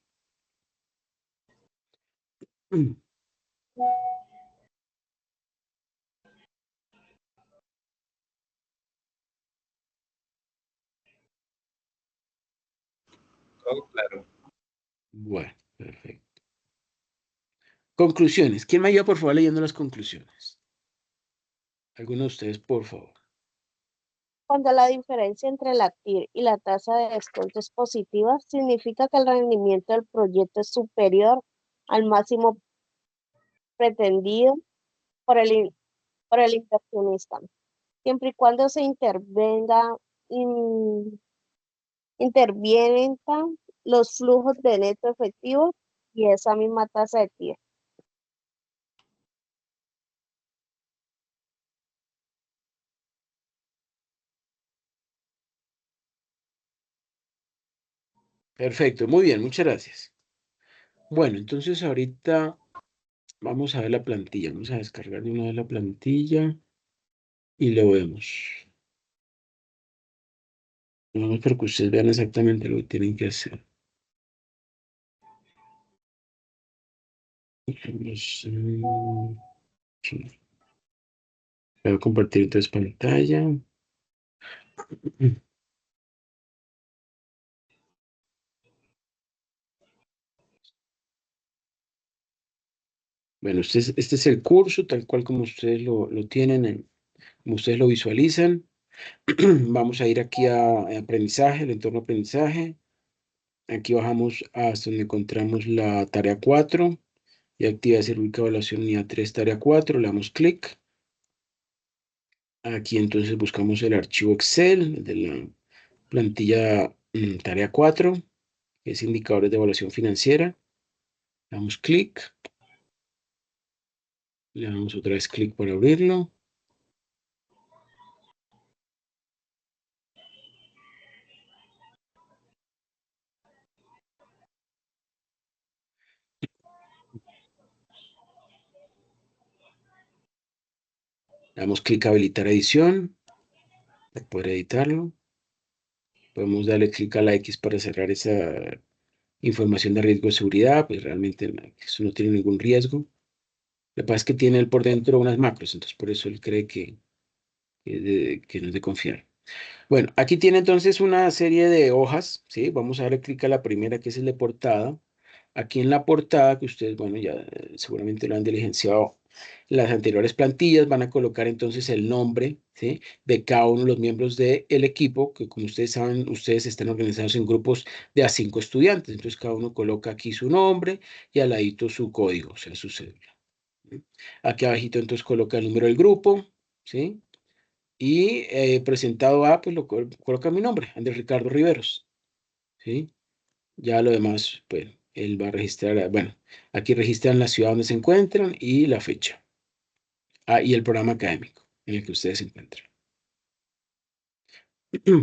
Todo claro. Bueno, perfecto. Conclusiones. ¿Quién me ayuda, por favor, leyendo las conclusiones? Alguno de ustedes, por favor. Cuando la diferencia entre la TIR y la tasa de descuento es positiva, significa que el rendimiento del proyecto es superior al máximo pretendido por el inversionista, siempre y cuando se intervienen los flujos de neto efectivos y esa misma tasa de TIR. Perfecto, muy bien, muchas gracias. Bueno, entonces ahorita vamos a ver la plantilla. Vamos a descargar de una vez la plantilla y lo vemos. Vamos para que ustedes vean exactamente lo que tienen que hacer. Voy a compartir entonces pantalla. Bueno, este es el curso, tal cual como ustedes lo tienen, como ustedes lo visualizan. Vamos a ir aquí a aprendizaje, el entorno aprendizaje. Aquí bajamos hasta donde encontramos la tarea 4 y actividad cirúrgica evaluación unidad 3, tarea 4. Le damos clic. Aquí entonces buscamos el archivo Excel de la plantilla tarea 4, que es indicadores de evaluación financiera. Le damos clic. Le damos otra vez clic para abrirlo. Le damos clic a habilitar edición para poder editarlo. Podemos darle clic a la X para cerrar esa información de riesgo de seguridad, pues realmente eso no tiene ningún riesgo. Lo que pasa es que tiene él por dentro unas macros, entonces por eso él cree que no es de confiar. Bueno, aquí tiene entonces una serie de hojas, ¿sí? Vamos a darle clic a la primera, que es el de portada. Aquí en la portada, que ustedes, bueno, ya seguramente lo han diligenciado las anteriores plantillas, van a colocar entonces el nombre, ¿sí? De cada uno de los miembros del equipo, que como ustedes saben, ustedes están organizados en grupos de a 5 estudiantes. Entonces cada uno coloca aquí su nombre y al ladito su código, o sea, su cédula. ¿Sí? Aquí abajito entonces coloca el número del grupo, ¿sí? Y presentado a, pues lo coloca mi nombre, Andrés Ricardo Riveros, ¿sí? Ya lo demás, pues, él va a registrar, bueno, aquí registran la ciudad donde se encuentran y la fecha. Ah, y el programa académico en el que ustedes se encuentran.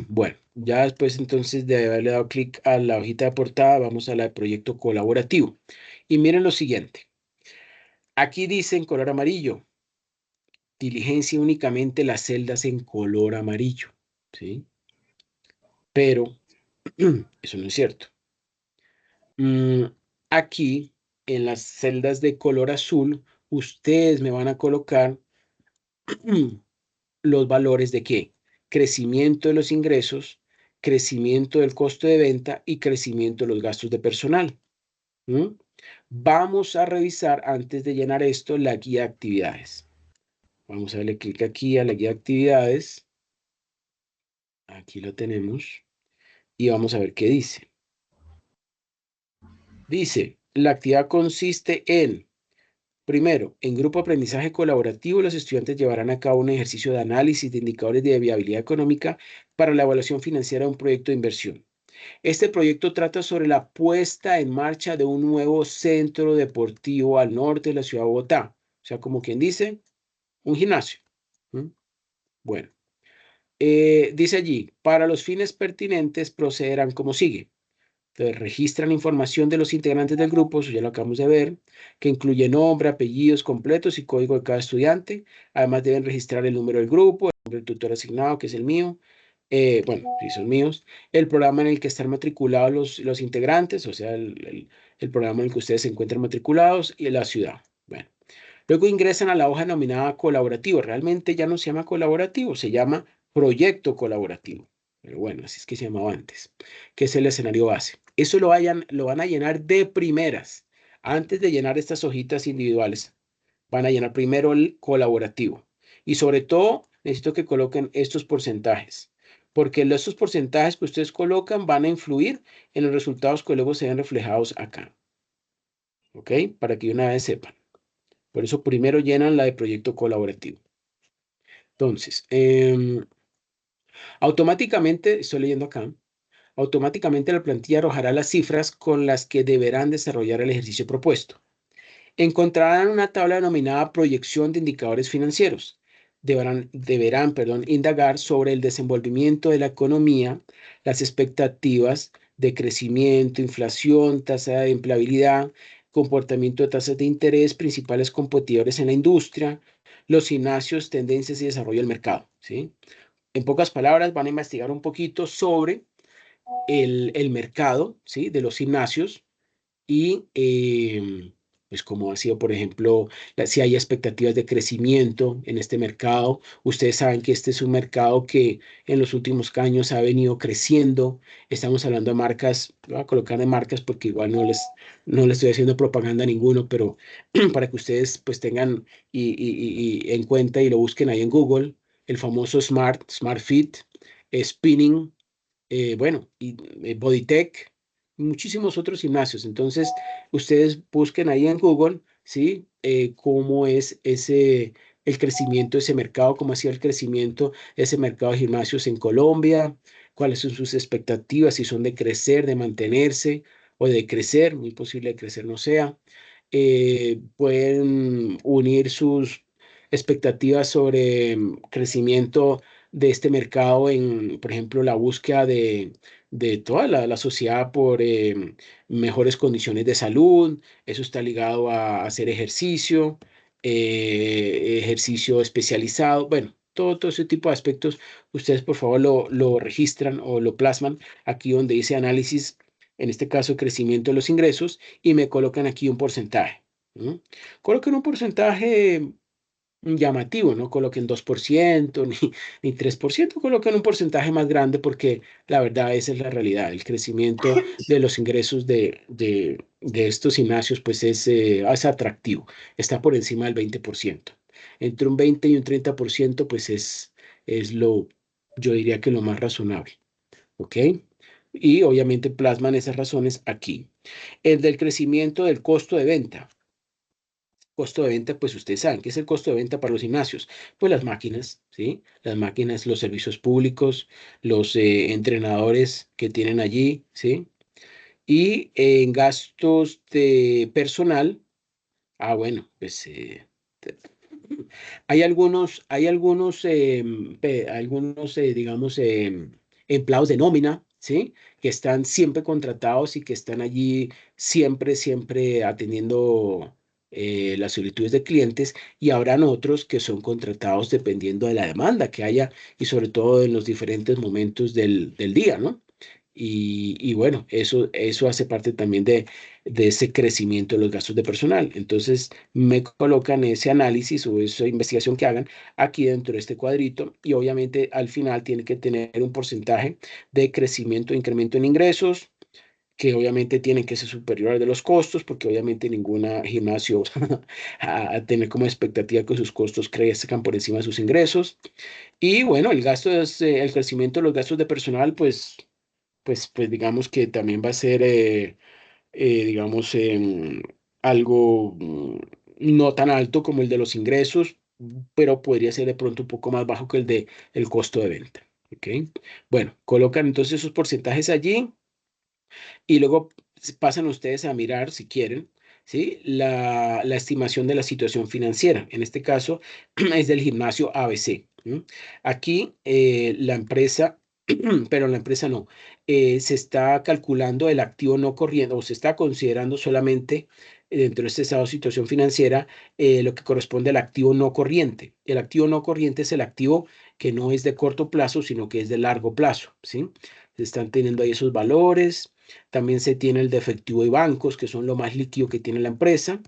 Bueno, ya después entonces de haberle dado clic a la hojita de portada, vamos a la de proyecto colaborativo. Y miren lo siguiente. Aquí dice en color amarillo, diligencia únicamente las celdas en color amarillo, ¿sí? Pero eso no es cierto. Aquí, en las celdas de color azul, ustedes me van a colocar los valores de qué? Crecimiento de los ingresos, crecimiento del costo de venta y crecimiento de los gastos de personal. Vamos a revisar antes de llenar esto la guía de actividades. Vamos a darle clic aquí a la guía de actividades. Aquí lo tenemos. Y vamos a ver qué dice. Dice, la actividad consiste en, primero, en grupo de aprendizaje colaborativo, los estudiantes llevarán a cabo un ejercicio de análisis de indicadores de viabilidad económica para la evaluación financiera de un proyecto de inversión. Este proyecto trata sobre la puesta en marcha de un nuevo centro deportivo al norte de la ciudad de Bogotá. O sea, como quien dice, un gimnasio. Bueno, dice allí, para los fines pertinentes procederán como sigue. Entonces, registran información de los integrantes del grupo, eso ya lo acabamos de ver, que incluye nombre, apellidos completos y código de cada estudiante. Además, deben registrar el número del grupo, el nombre del tutor asignado, que es el mío. Bueno, si son míos. El programa en el que están matriculados los integrantes, o sea, el programa en el que ustedes se encuentran matriculados y la ciudad. Bueno. Luego ingresan a la hoja denominada colaborativo. Realmente ya no se llama colaborativo, se llama proyecto colaborativo. Pero bueno, así es que se llamaba antes, que es el escenario base. Eso lo van a llenar de primeras. Antes de llenar estas hojitas individuales, van a llenar primero el colaborativo. Y sobre todo, necesito que coloquen estos porcentajes, porque estos porcentajes que ustedes colocan van a influir en los resultados que luego se ven reflejados acá. ¿Ok? Para que una vez sepan. Por eso primero llenan la de proyecto colaborativo. Entonces, automáticamente, estoy leyendo acá, automáticamente la plantilla arrojará las cifras con las que deberán desarrollar el ejercicio propuesto. Encontrarán una tabla denominada proyección de indicadores financieros. Deberán indagar sobre el desenvolvimiento de la economía, las expectativas de crecimiento, inflación, tasa de empleabilidad, comportamiento de tasas de interés, principales competidores en la industria, los gimnasios, tendencias y desarrollo del mercado, ¿sí? En pocas palabras, van a investigar un poquito sobre el mercado, ¿sí? De los gimnasios y pues como ha sido, por ejemplo, si hay expectativas de crecimiento en este mercado. Ustedes saben que este es un mercado que en los últimos años ha venido creciendo. Estamos hablando de marcas, voy a colocar de marcas porque igual no les estoy haciendo propaganda a ninguno, pero para que ustedes pues tengan y en cuenta y lo busquen ahí en Google, el famoso Smart Fit, Spinning, bueno, y Bodytech, muchísimos otros gimnasios. Entonces, ustedes busquen ahí en Google, ¿sí? Cómo es el crecimiento de ese mercado, cómo ha sido el crecimiento de ese mercado de gimnasios en Colombia, cuáles son sus expectativas, si son de crecer, de mantenerse o de crecer, muy posible de crecer no sea. Pueden unir sus expectativas sobre crecimiento de este mercado en, por ejemplo, la búsqueda de toda la sociedad por mejores condiciones de salud. Eso está ligado a hacer ejercicio, ejercicio especializado. Bueno, todo ese tipo de aspectos, ustedes por favor lo registran o lo plasman aquí donde dice análisis, en este caso crecimiento de los ingresos, y me colocan aquí un porcentaje. Coloquen un porcentaje llamativo, no coloquen 2% ni 3%, coloquen un porcentaje más grande porque la verdad esa es la realidad. El crecimiento de los ingresos de estos gimnasios pues es atractivo, está por encima del 20%. Entre un 20 y un 30% pues es yo diría que lo más razonable, ¿ok? Y obviamente plasman esas razones aquí. El del crecimiento del costo de venta. Costo de venta, pues ustedes saben, ¿qué es el costo de venta para los gimnasios? Pues las máquinas, ¿sí? Las máquinas, los servicios públicos, los entrenadores que tienen allí, ¿sí? Y en gastos de personal, bueno, pues hay algunos, digamos, empleados de nómina, ¿sí? Que están siempre contratados y que están allí siempre atendiendo las solicitudes de clientes, y habrán otros que son contratados dependiendo de la demanda que haya y sobre todo en los diferentes momentos del día, ¿no? Y bueno, eso hace parte también de ese crecimiento de los gastos de personal. Entonces, me colocan ese análisis o esa investigación que hagan aquí dentro de este cuadrito, y obviamente al final tiene que tener un porcentaje de crecimiento, incremento en ingresos, que obviamente tienen que ser superior al de los costos, porque obviamente ninguna gimnasio a tener como expectativa que sus costos crezcan por encima de sus ingresos. Y bueno, el gasto es el crecimiento de los gastos de personal, pues digamos que también va a ser, digamos, algo no tan alto como el de los ingresos, pero podría ser de pronto un poco más bajo que el costo de venta. ¿Ok? Bueno, colocan entonces esos porcentajes allí y luego pasan ustedes a mirar, si quieren, ¿sí? La estimación de la situación financiera. En este caso es del gimnasio ABC. Aquí la empresa, pero la empresa no, se está calculando el activo no corriente, o se está considerando solamente dentro de este estado de situación financiera lo que corresponde al activo no corriente. El activo no corriente es el activo que no es de corto plazo, sino que es de largo plazo, ¿sí? Se están teniendo ahí esos valores. También se tiene el de efectivo y bancos, que son lo más líquido que tiene la empresa.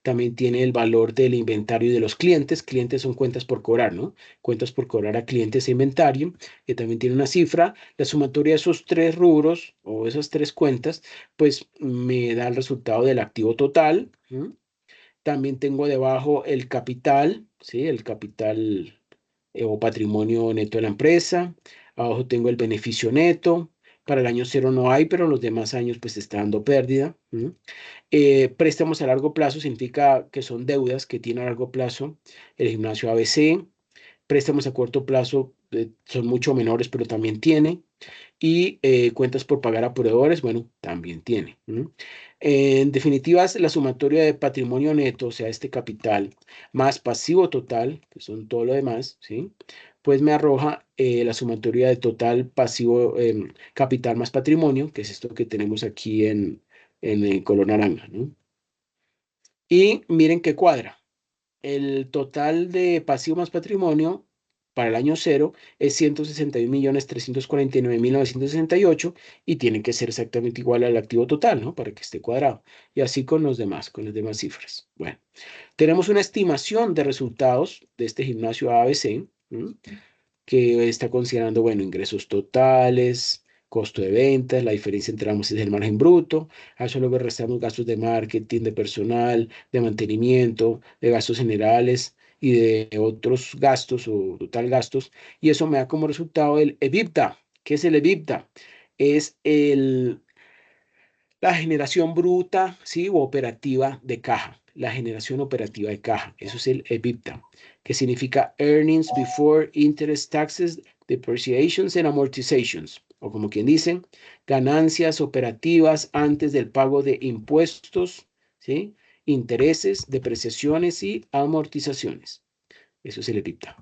También tiene el valor del inventario y de los clientes. Clientes son cuentas por cobrar, ¿no? Cuentas por cobrar a clientes e inventario, que también tiene una cifra. La sumatoria de esos tres rubros o esas tres cuentas, pues me da el resultado del activo total. También tengo debajo el capital, ¿sí? El capital o patrimonio neto de la empresa. Abajo tengo el beneficio neto. Para el año 0 no hay, pero en los demás años pues está dando pérdida. Préstamos a largo plazo significa que son deudas que tiene a largo plazo el gimnasio ABC. Préstamos a corto plazo son mucho menores, pero también tiene. Y cuentas por pagar a proveedores, bueno, también tiene. En definitiva, la sumatoria de patrimonio neto, o sea, este capital, más pasivo total, que son todo lo demás, ¿sí? Pues me arroja la sumatoria de total pasivo, capital más patrimonio, que es esto que tenemos aquí en el color naranja, ¿no? Y miren qué cuadra. El total de pasivo más patrimonio para el año 0 es 161.349.968 y tiene que ser exactamente igual al activo total, ¿no? Para que esté cuadrado. Y así con los demás, con las demás cifras. Bueno, tenemos una estimación de resultados de este gimnasio ABC, que está considerando, bueno, ingresos totales, costo de ventas, la diferencia entre ambos es el margen bruto, a eso luego restamos gastos de marketing, de personal, de mantenimiento, de gastos generales y de otros gastos o total gastos, y eso me da como resultado el EBITDA. ¿Qué es el EBITDA? Es la generación bruta, ¿sí? O operativa de caja. La generación operativa de caja. Eso es el EBITDA, que significa Earnings Before Interest, Taxes, Depreciations and Amortizations. O como quien dice, ganancias operativas antes del pago de impuestos, ¿sí? Intereses, depreciaciones y amortizaciones. Eso es el EBITDA.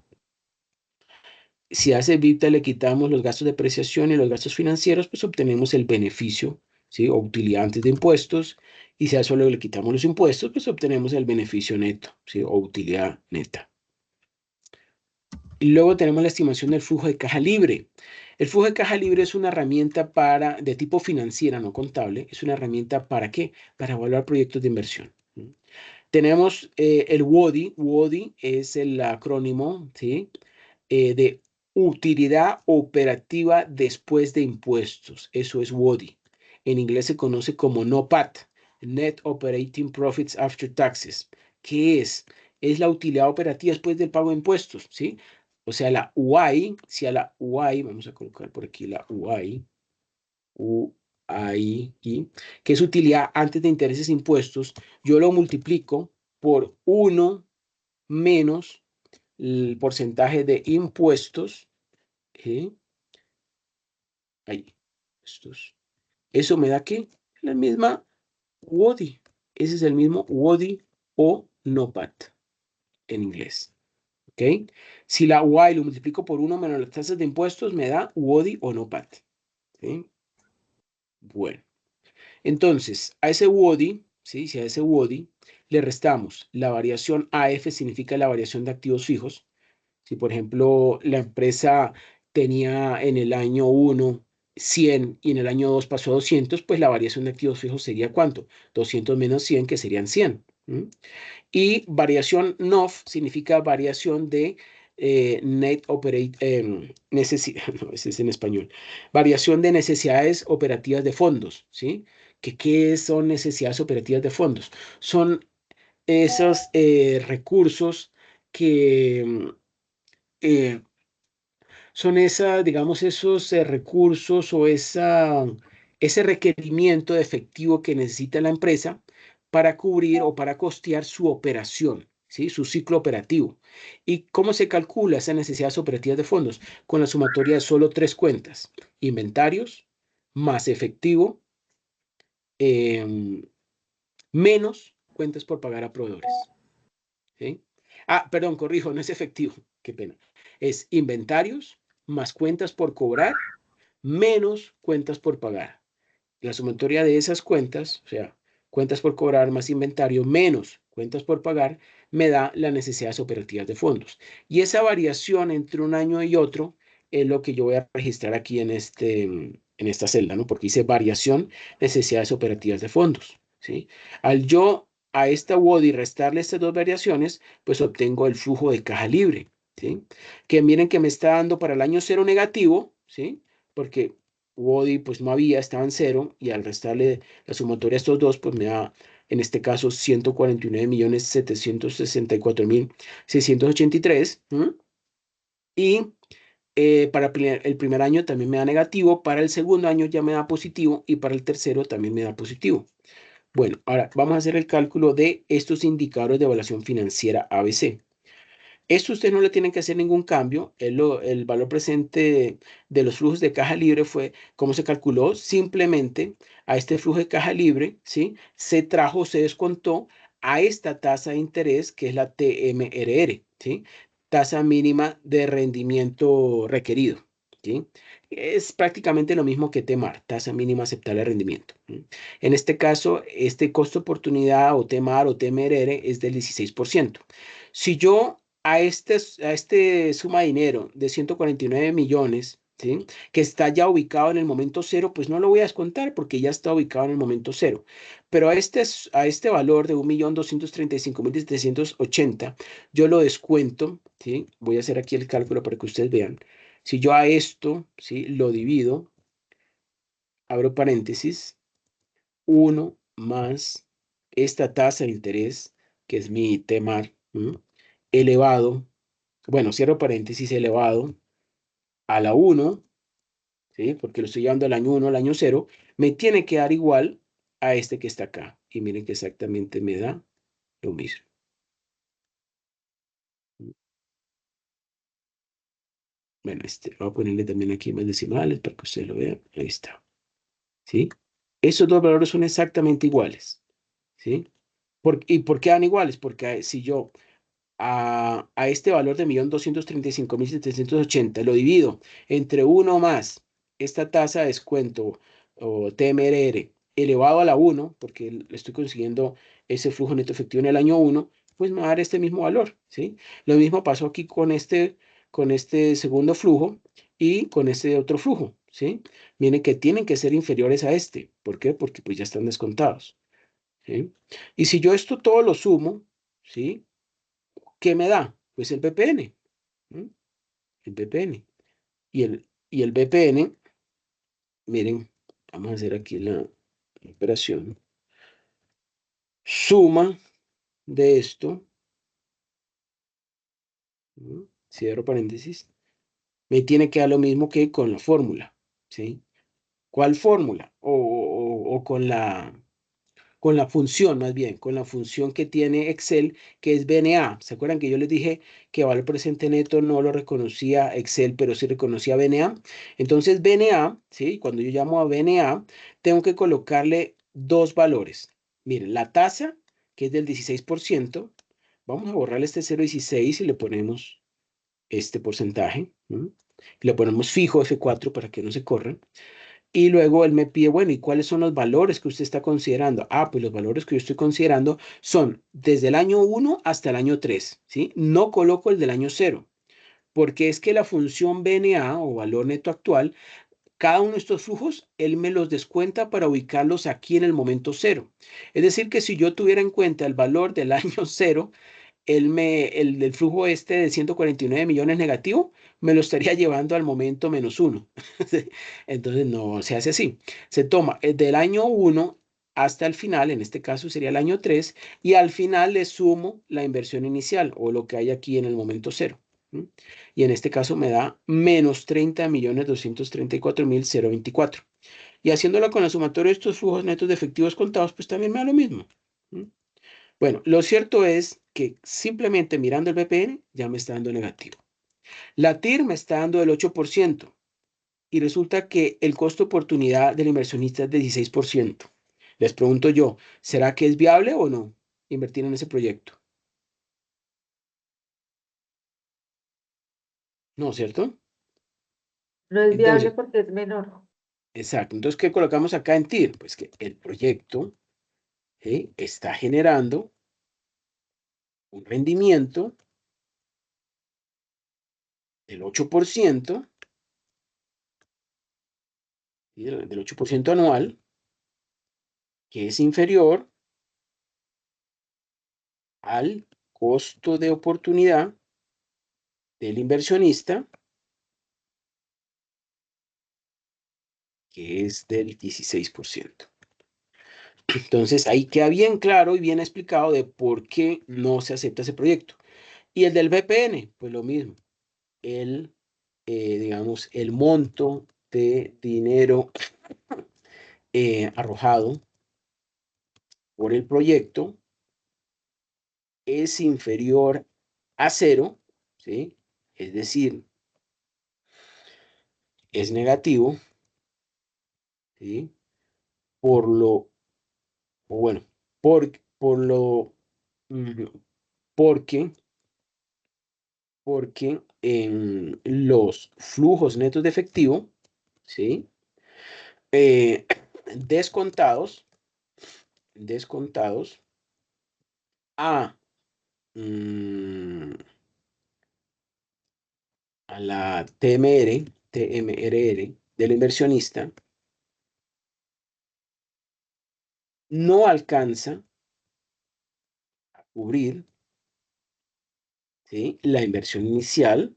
Si a ese EBITDA le quitamos los gastos de depreciación y los gastos financieros, pues obtenemos el beneficio, ¿sí? O utilidad antes de impuestos. Y si a eso le quitamos los impuestos, pues obtenemos el beneficio neto, ¿sí? O utilidad neta. Y luego tenemos la estimación del flujo de caja libre. El flujo de caja libre es una herramienta de tipo financiera, no contable. Es una herramienta ¿para qué? Para evaluar proyectos de inversión. Tenemos el WODI. WODI es el acrónimo, ¿sí? De utilidad operativa después de impuestos. Eso es WODI. En inglés se conoce como NOPAT, Net Operating Profits After Taxes. ¿Qué es? Es la utilidad operativa después del pago de impuestos, ¿sí? O sea, la UI, si a la UI, vamos a colocar por aquí la UI, que es utilidad antes de intereses e impuestos, yo lo multiplico por 1 menos el porcentaje de impuestos. Ahí, estos. Eso me da ¿qué? La misma WODI. Ese es el mismo WODI o NOPAT en inglés. ¿Ok? Si la Y lo multiplico por 1 menos las tasas de impuestos, me da WODI o NOPAT. ¿Sí? Bueno. Entonces, a ese WODI, ¿sí? Si a ese WODI le restamos la variación AF, significa la variación de activos fijos. Si, por ejemplo, la empresa tenía en el año 1 100 y en el año 2 pasó a 200, pues la variación de activos fijos sería ¿cuánto? 200 menos 100, que serían 100. Y variación NOF significa variación de net operate, necesidad, no, ese es en español. Variación de necesidades operativas de fondos, ¿sí? ¿Qué son necesidades operativas de fondos? Son esos recursos que son digamos, esos recursos o ese requerimiento de efectivo que necesita la empresa para cubrir o para costear su operación, ¿sí? Su ciclo operativo. ¿Y cómo se calcula esas necesidades operativas de fondos? Con la sumatoria de solo 3 cuentas: inventarios más efectivo menos cuentas por pagar a proveedores. ¿Sí? Perdón, corrijo, no es efectivo, qué pena. Es inventarios más cuentas por cobrar menos cuentas por pagar. La sumatoria de esas cuentas, o sea, cuentas por cobrar más inventario menos cuentas por pagar, me da las necesidades operativas de fondos. Y esa variación entre un año y otro es lo que yo voy a registrar aquí en esta celda, ¿no? Porque dice variación, necesidades operativas de fondos, ¿sí? Al yo a esta WODI restarle estas dos variaciones, pues obtengo el flujo de caja libre, ¿sí? Que miren que me está dando para el año 0 negativo, ¿sí? Porque WODI pues no había, estaba en 0, y al restarle la sumatoria a estos dos, pues me da, en este caso, 149.764.683. Y para el primer año también me da negativo, para el segundo año ya me da positivo y para el tercero también me da positivo. Bueno, ahora vamos a hacer el cálculo de estos indicadores de evaluación financiera ABC. Esto ustedes no le tienen que hacer ningún cambio. El valor presente de los flujos de caja libre fue cómo se calculó. Simplemente a este flujo de caja libre, ¿sí? Se trajo, se descontó a esta tasa de interés que es la TMRR, ¿sí? Tasa mínima de rendimiento requerido, ¿sí? Es prácticamente lo mismo que TMAR, tasa mínima aceptable de rendimiento. ¿Sí? En este caso, este costo de oportunidad o TMAR o TMRR es del 16%. Si yo a este suma de dinero de 149 millones, ¿sí? Que está ya ubicado en el momento cero, pues no lo voy a descontar porque ya está ubicado en el momento cero. Pero a este valor de 1.235.780, yo lo descuento, ¿sí? Voy a hacer aquí el cálculo para que ustedes vean. Si yo a esto, ¿sí? Lo divido, abro paréntesis, 1 más esta tasa de interés, que es mi TEMAR, elevado, bueno, cierro paréntesis, elevado a la 1, ¿sí? Porque lo estoy llevando al año 1, al año 0, me tiene que dar igual a este que está acá. Y miren que exactamente me da lo mismo. Bueno, voy a ponerle también aquí más decimales para que ustedes lo vean. Ahí está. ¿Sí? Esos dos valores son exactamente iguales. ¿Sí? ¿Y por qué dan iguales? Porque si yo a este valor de 1.235.780 lo divido entre 1 más esta tasa de descuento o TMRR elevado a la 1, porque le estoy consiguiendo ese flujo neto efectivo en el año 1, pues me va a dar este mismo valor, ¿sí? Lo mismo pasó aquí con este segundo flujo y con este otro flujo, ¿sí? Miren que tienen que ser inferiores a este. ¿Por qué? Porque pues ya están descontados, ¿sí? Y si yo esto todo lo sumo, ¿sí? ¿Qué me da? Pues el BPN. El BPN. Y el BPN, miren, vamos a hacer aquí la operación. Suma de esto, cierro paréntesis, me tiene que dar lo mismo que con la fórmula, ¿sí? ¿Cuál fórmula? O con la función, más bien, con la función que tiene Excel, que es BNA. ¿Se acuerdan que yo les dije que valor presente neto no lo reconocía Excel, pero sí reconocía BNA? Entonces, BNA, ¿sí? Cuando yo llamo a BNA, tengo que colocarle dos valores. Miren, la tasa, que es del 16%, vamos a borrar este 0,16 y le ponemos este porcentaje. Le ponemos fijo F4 para que no se corra. Y luego él me pide, bueno, ¿y cuáles son los valores que usted está considerando? Ah, pues los valores que yo estoy considerando son desde el año 1 hasta el año 3, ¿sí? No coloco el del año 0, porque es que la función BNA o valor neto actual, cada uno de estos flujos, él me los descuenta para ubicarlos aquí en el momento 0. Es decir, que si yo tuviera en cuenta el valor del año 0, el del flujo este de 149 millones negativo, me lo estaría llevando al momento -1. Entonces no se hace así. Se toma del año 1 hasta el final, en este caso sería el año 3, y al final le sumo la inversión inicial o lo que hay aquí en el momento 0. Y en este caso me da menos 30.234.024. Y haciéndolo con la sumatoria de estos flujos netos de efectivos contados, pues también me da lo mismo. Bueno, lo cierto es que simplemente mirando el BPN ya me está dando negativo. La TIR me está dando el 8% y resulta que el costo de oportunidad del inversionista es de 16%. Les pregunto yo, ¿será que es viable o no invertir en ese proyecto? No, ¿cierto? No es viable Entonces, porque es menor. exacto. Entonces, ¿qué colocamos acá en TIR? Pues que el proyecto está generando un rendimiento del 8%, ¿sí? Del 8% anual, que es inferior al costo de oportunidad del inversionista, que es del 16%. Entonces, ahí queda bien claro y bien explicado de por qué no se acepta ese proyecto. Y el del VPN, pues lo mismo. Digamos, el monto de dinero arrojado por el proyecto es inferior a cero, ¿sí? Es decir, es negativo, ¿sí? Por lo, o bueno, por lo, porque en los flujos netos de efectivo, ¿sí? Eh, descontados a, a la TMRR del inversionista, no alcanza a cubrir, ¿sí? La inversión inicial,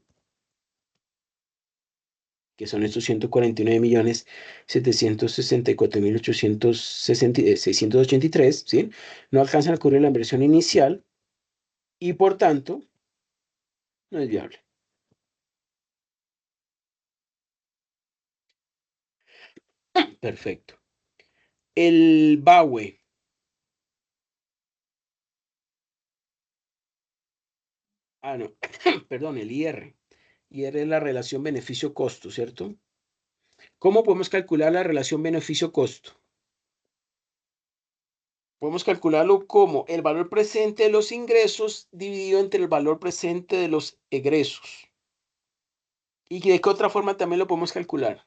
que son estos 149.764.683, ¿sí? No alcanzan a cubrir la inversión inicial y por tanto no es viable. Perfecto. El BAWE. No, perdón, el IR. IR es la relación beneficio-costo, ¿cierto? ¿Cómo podemos calcular la relación beneficio-costo? Podemos calcularlo como el valor presente de los ingresos dividido entre el valor presente de los egresos. ¿Y de qué otra forma también lo podemos calcular?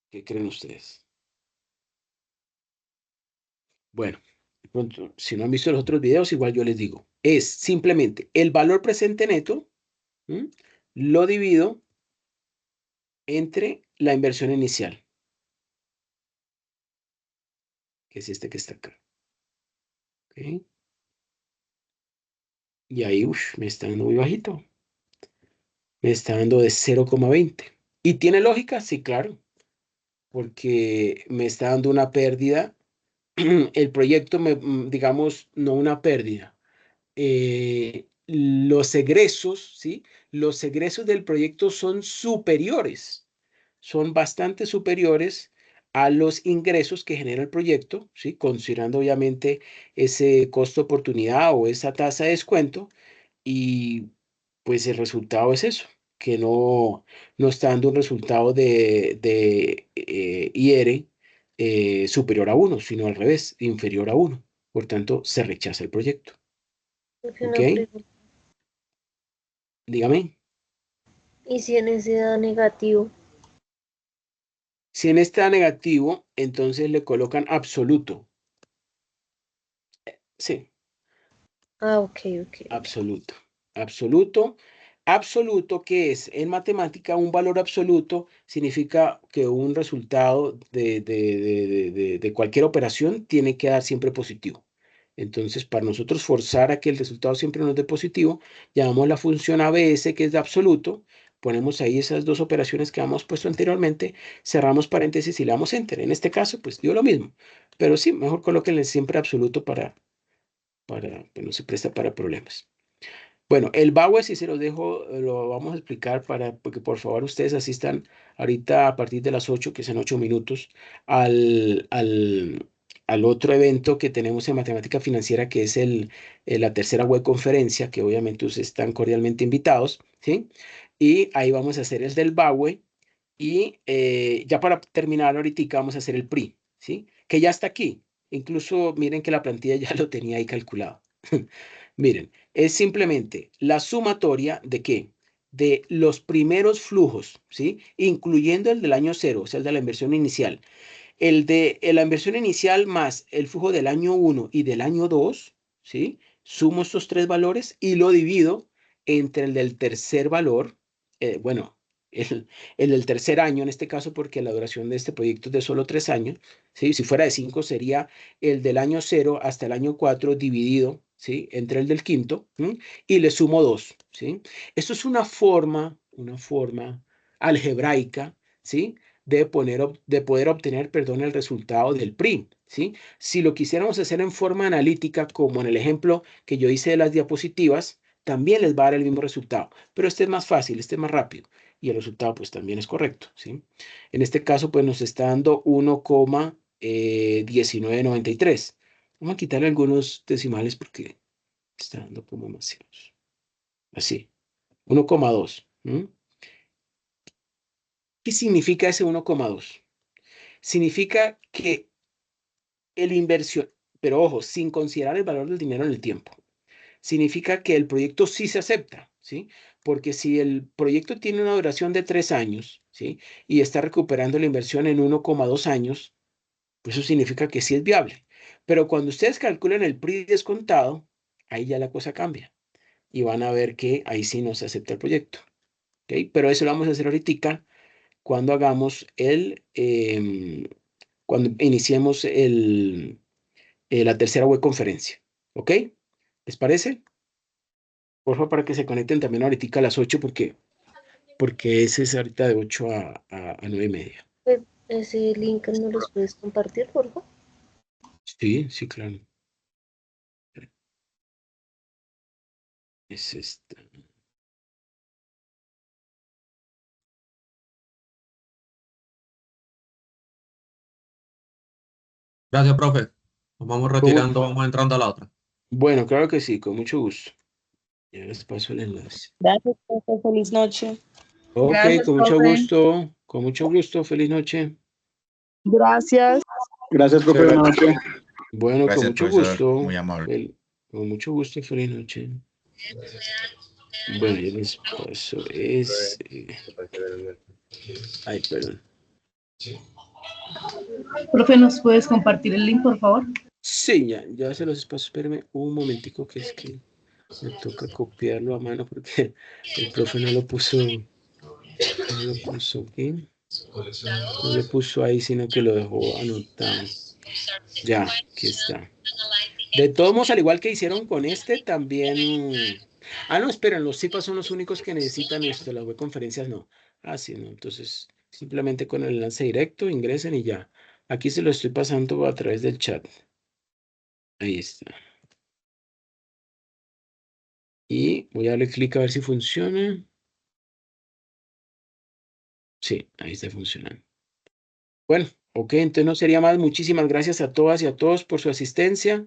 ¿Qué creen ustedes? Bueno, de pronto, si no han visto los otros videos, igual yo les digo. Es simplemente el valor presente neto, ¿m? Lo divido entre la inversión inicial, que es este que está acá. ¿Ok? Y ahí, me está dando muy bajito. Me está dando de 0,20. ¿Y tiene lógica? Sí, claro. Porque me está dando una pérdida. El proyecto, digamos, no una pérdida. Los egresos, ¿sí? Los egresos del proyecto son superiores, son bastante superiores a los ingresos que genera el proyecto, ¿sí? Considerando obviamente ese costo oportunidad o esa tasa de descuento, y pues el resultado es eso, que no está dando un resultado de IR superior a 1, sino al revés, inferior a 1. Por tanto, se rechaza el proyecto. ¿Ok? Dígame. ¿Y si en ese da negativo? Si en este da negativo, entonces le colocan absoluto. Sí, Ah, ok. absoluto. Absoluto. Absoluto, que es en matemática un valor absoluto, significa que un resultado de cualquier operación tiene que dar siempre positivo. Entonces, para nosotros forzar a que el resultado siempre nos dé positivo, llamamos la función ABS, que es de absoluto, ponemos ahí esas dos operaciones que habíamos puesto anteriormente, cerramos paréntesis y le damos enter. En este caso, pues dio lo mismo, pero sí, mejor colóquenle siempre absoluto que no se presta para problemas. Bueno, el BAWE sí se los dejo, lo vamos a explicar porque por favor ustedes asistan ahorita a partir de las 8, que son 8 minutos, al otro evento que tenemos en matemática financiera, que es la tercera web conferencia, que obviamente ustedes están cordialmente invitados, ¿sí? Y ahí vamos a hacer el del BAWE y ya para terminar ahorita vamos a hacer el PRI, ¿sí? Que ya está aquí. Incluso miren que la plantilla ya lo tenía ahí calculado. Miren, es simplemente la sumatoria de ¿qué? De los primeros flujos, ¿sí? Incluyendo el del año 0, o sea, el de la inversión inicial. El de la inversión inicial más el flujo del año 1 y del año 2, ¿sí? Sumo estos tres valores y lo divido entre el del tercer valor, bueno, el del tercer año en este caso, porque la duración de este proyecto es de solo 3 años, ¿sí? Si fuera de 5 sería el del año 0 hasta el año 4 dividido, ¿sí? Entre el del quinto, ¿sí? Y le sumo 2, ¿sí? Esto es una forma algebraica, ¿sí? De poder obtener, perdón, el resultado del PRI, ¿sí? Si lo quisiéramos hacer en forma analítica, como en el ejemplo que yo hice de las diapositivas, también les va a dar el mismo resultado, pero este es más fácil, este es más rápido y el resultado pues también es correcto, ¿sí? En este caso pues nos está dando 1,1993. Vamos a quitarle algunos decimales porque está dando como demasiados. Así, 1,2. ¿Qué significa ese 1,2? Significa que el inversión, pero ojo, sin considerar el valor del dinero en el tiempo, significa que el proyecto sí se acepta, ¿sí? Porque si el proyecto tiene una duración de 3 años, ¿sí? Y está recuperando la inversión en 1,2 años, pues eso significa que sí es viable. Pero cuando ustedes calculan el PRI descontado, ahí ya la cosa cambia. Y van a ver que ahí sí no se acepta el proyecto, ¿ok? Pero eso lo vamos a hacer ahorita cuando hagamos cuando iniciemos la tercera web conferencia. ¿Ok? ¿Les parece? Por favor, para que se conecten también ahorita a las 8 porque ese es ahorita de 8 a 9:30. Ese link no los puedes compartir, por favor. Sí, sí, claro. Es esta. Gracias, profe. Nos vamos retirando, vamos entrando a la otra. Bueno, claro que sí, con mucho gusto. Ya les paso el enlace. Gracias, profe. Feliz noche. Ok, Gracias, con mucho profe. gusto. Con mucho gusto. Feliz noche. Gracias. Gracias, profe. Buenas noches. Bueno, con Gracias, mucho profesor. gusto. Muy amable. Con mucho gusto. Feliz noche. Bueno, yo les paso Ay, perdón. Profe, ¿nos puedes compartir el link, por favor? Sí, ya se los paso. Espérenme un momentico que es que me toca copiarlo a mano porque el profe no lo puso aquí. No lo puso ahí, sino que lo dejó anotado. Ya, aquí está. De todos modos, al igual que hicieron con este, también... Ah, no, esperen, los CIPAs son los únicos que necesitan esto, las web conferencias no. Ah, sí, no, entonces simplemente con el enlace directo ingresen y ya. Aquí se lo estoy pasando a través del chat. Ahí está. Y voy a darle clic a ver si funciona. Sí, ahí está funcionando. Bueno, ok, entonces no sería más. Muchísimas gracias a todas y a todos por su asistencia.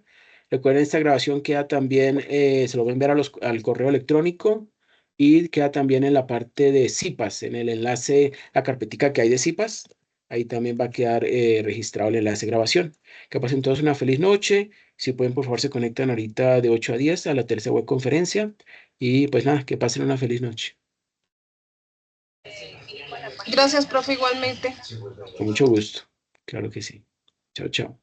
Recuerden, esta grabación queda también, se lo van a enviar al correo electrónico y queda también en la parte de CIPAS, en el enlace, la carpetica que hay de CIPAS. Ahí también va a quedar registrado el enlace de grabación. Que pasen todos una feliz noche. Si pueden, por favor, se conectan ahorita de 8 a 10 a la tercera web conferencia. Y pues nada, que pasen una feliz noche. Gracias, profe, igualmente. Con mucho gusto. Claro que sí. Chao, chao.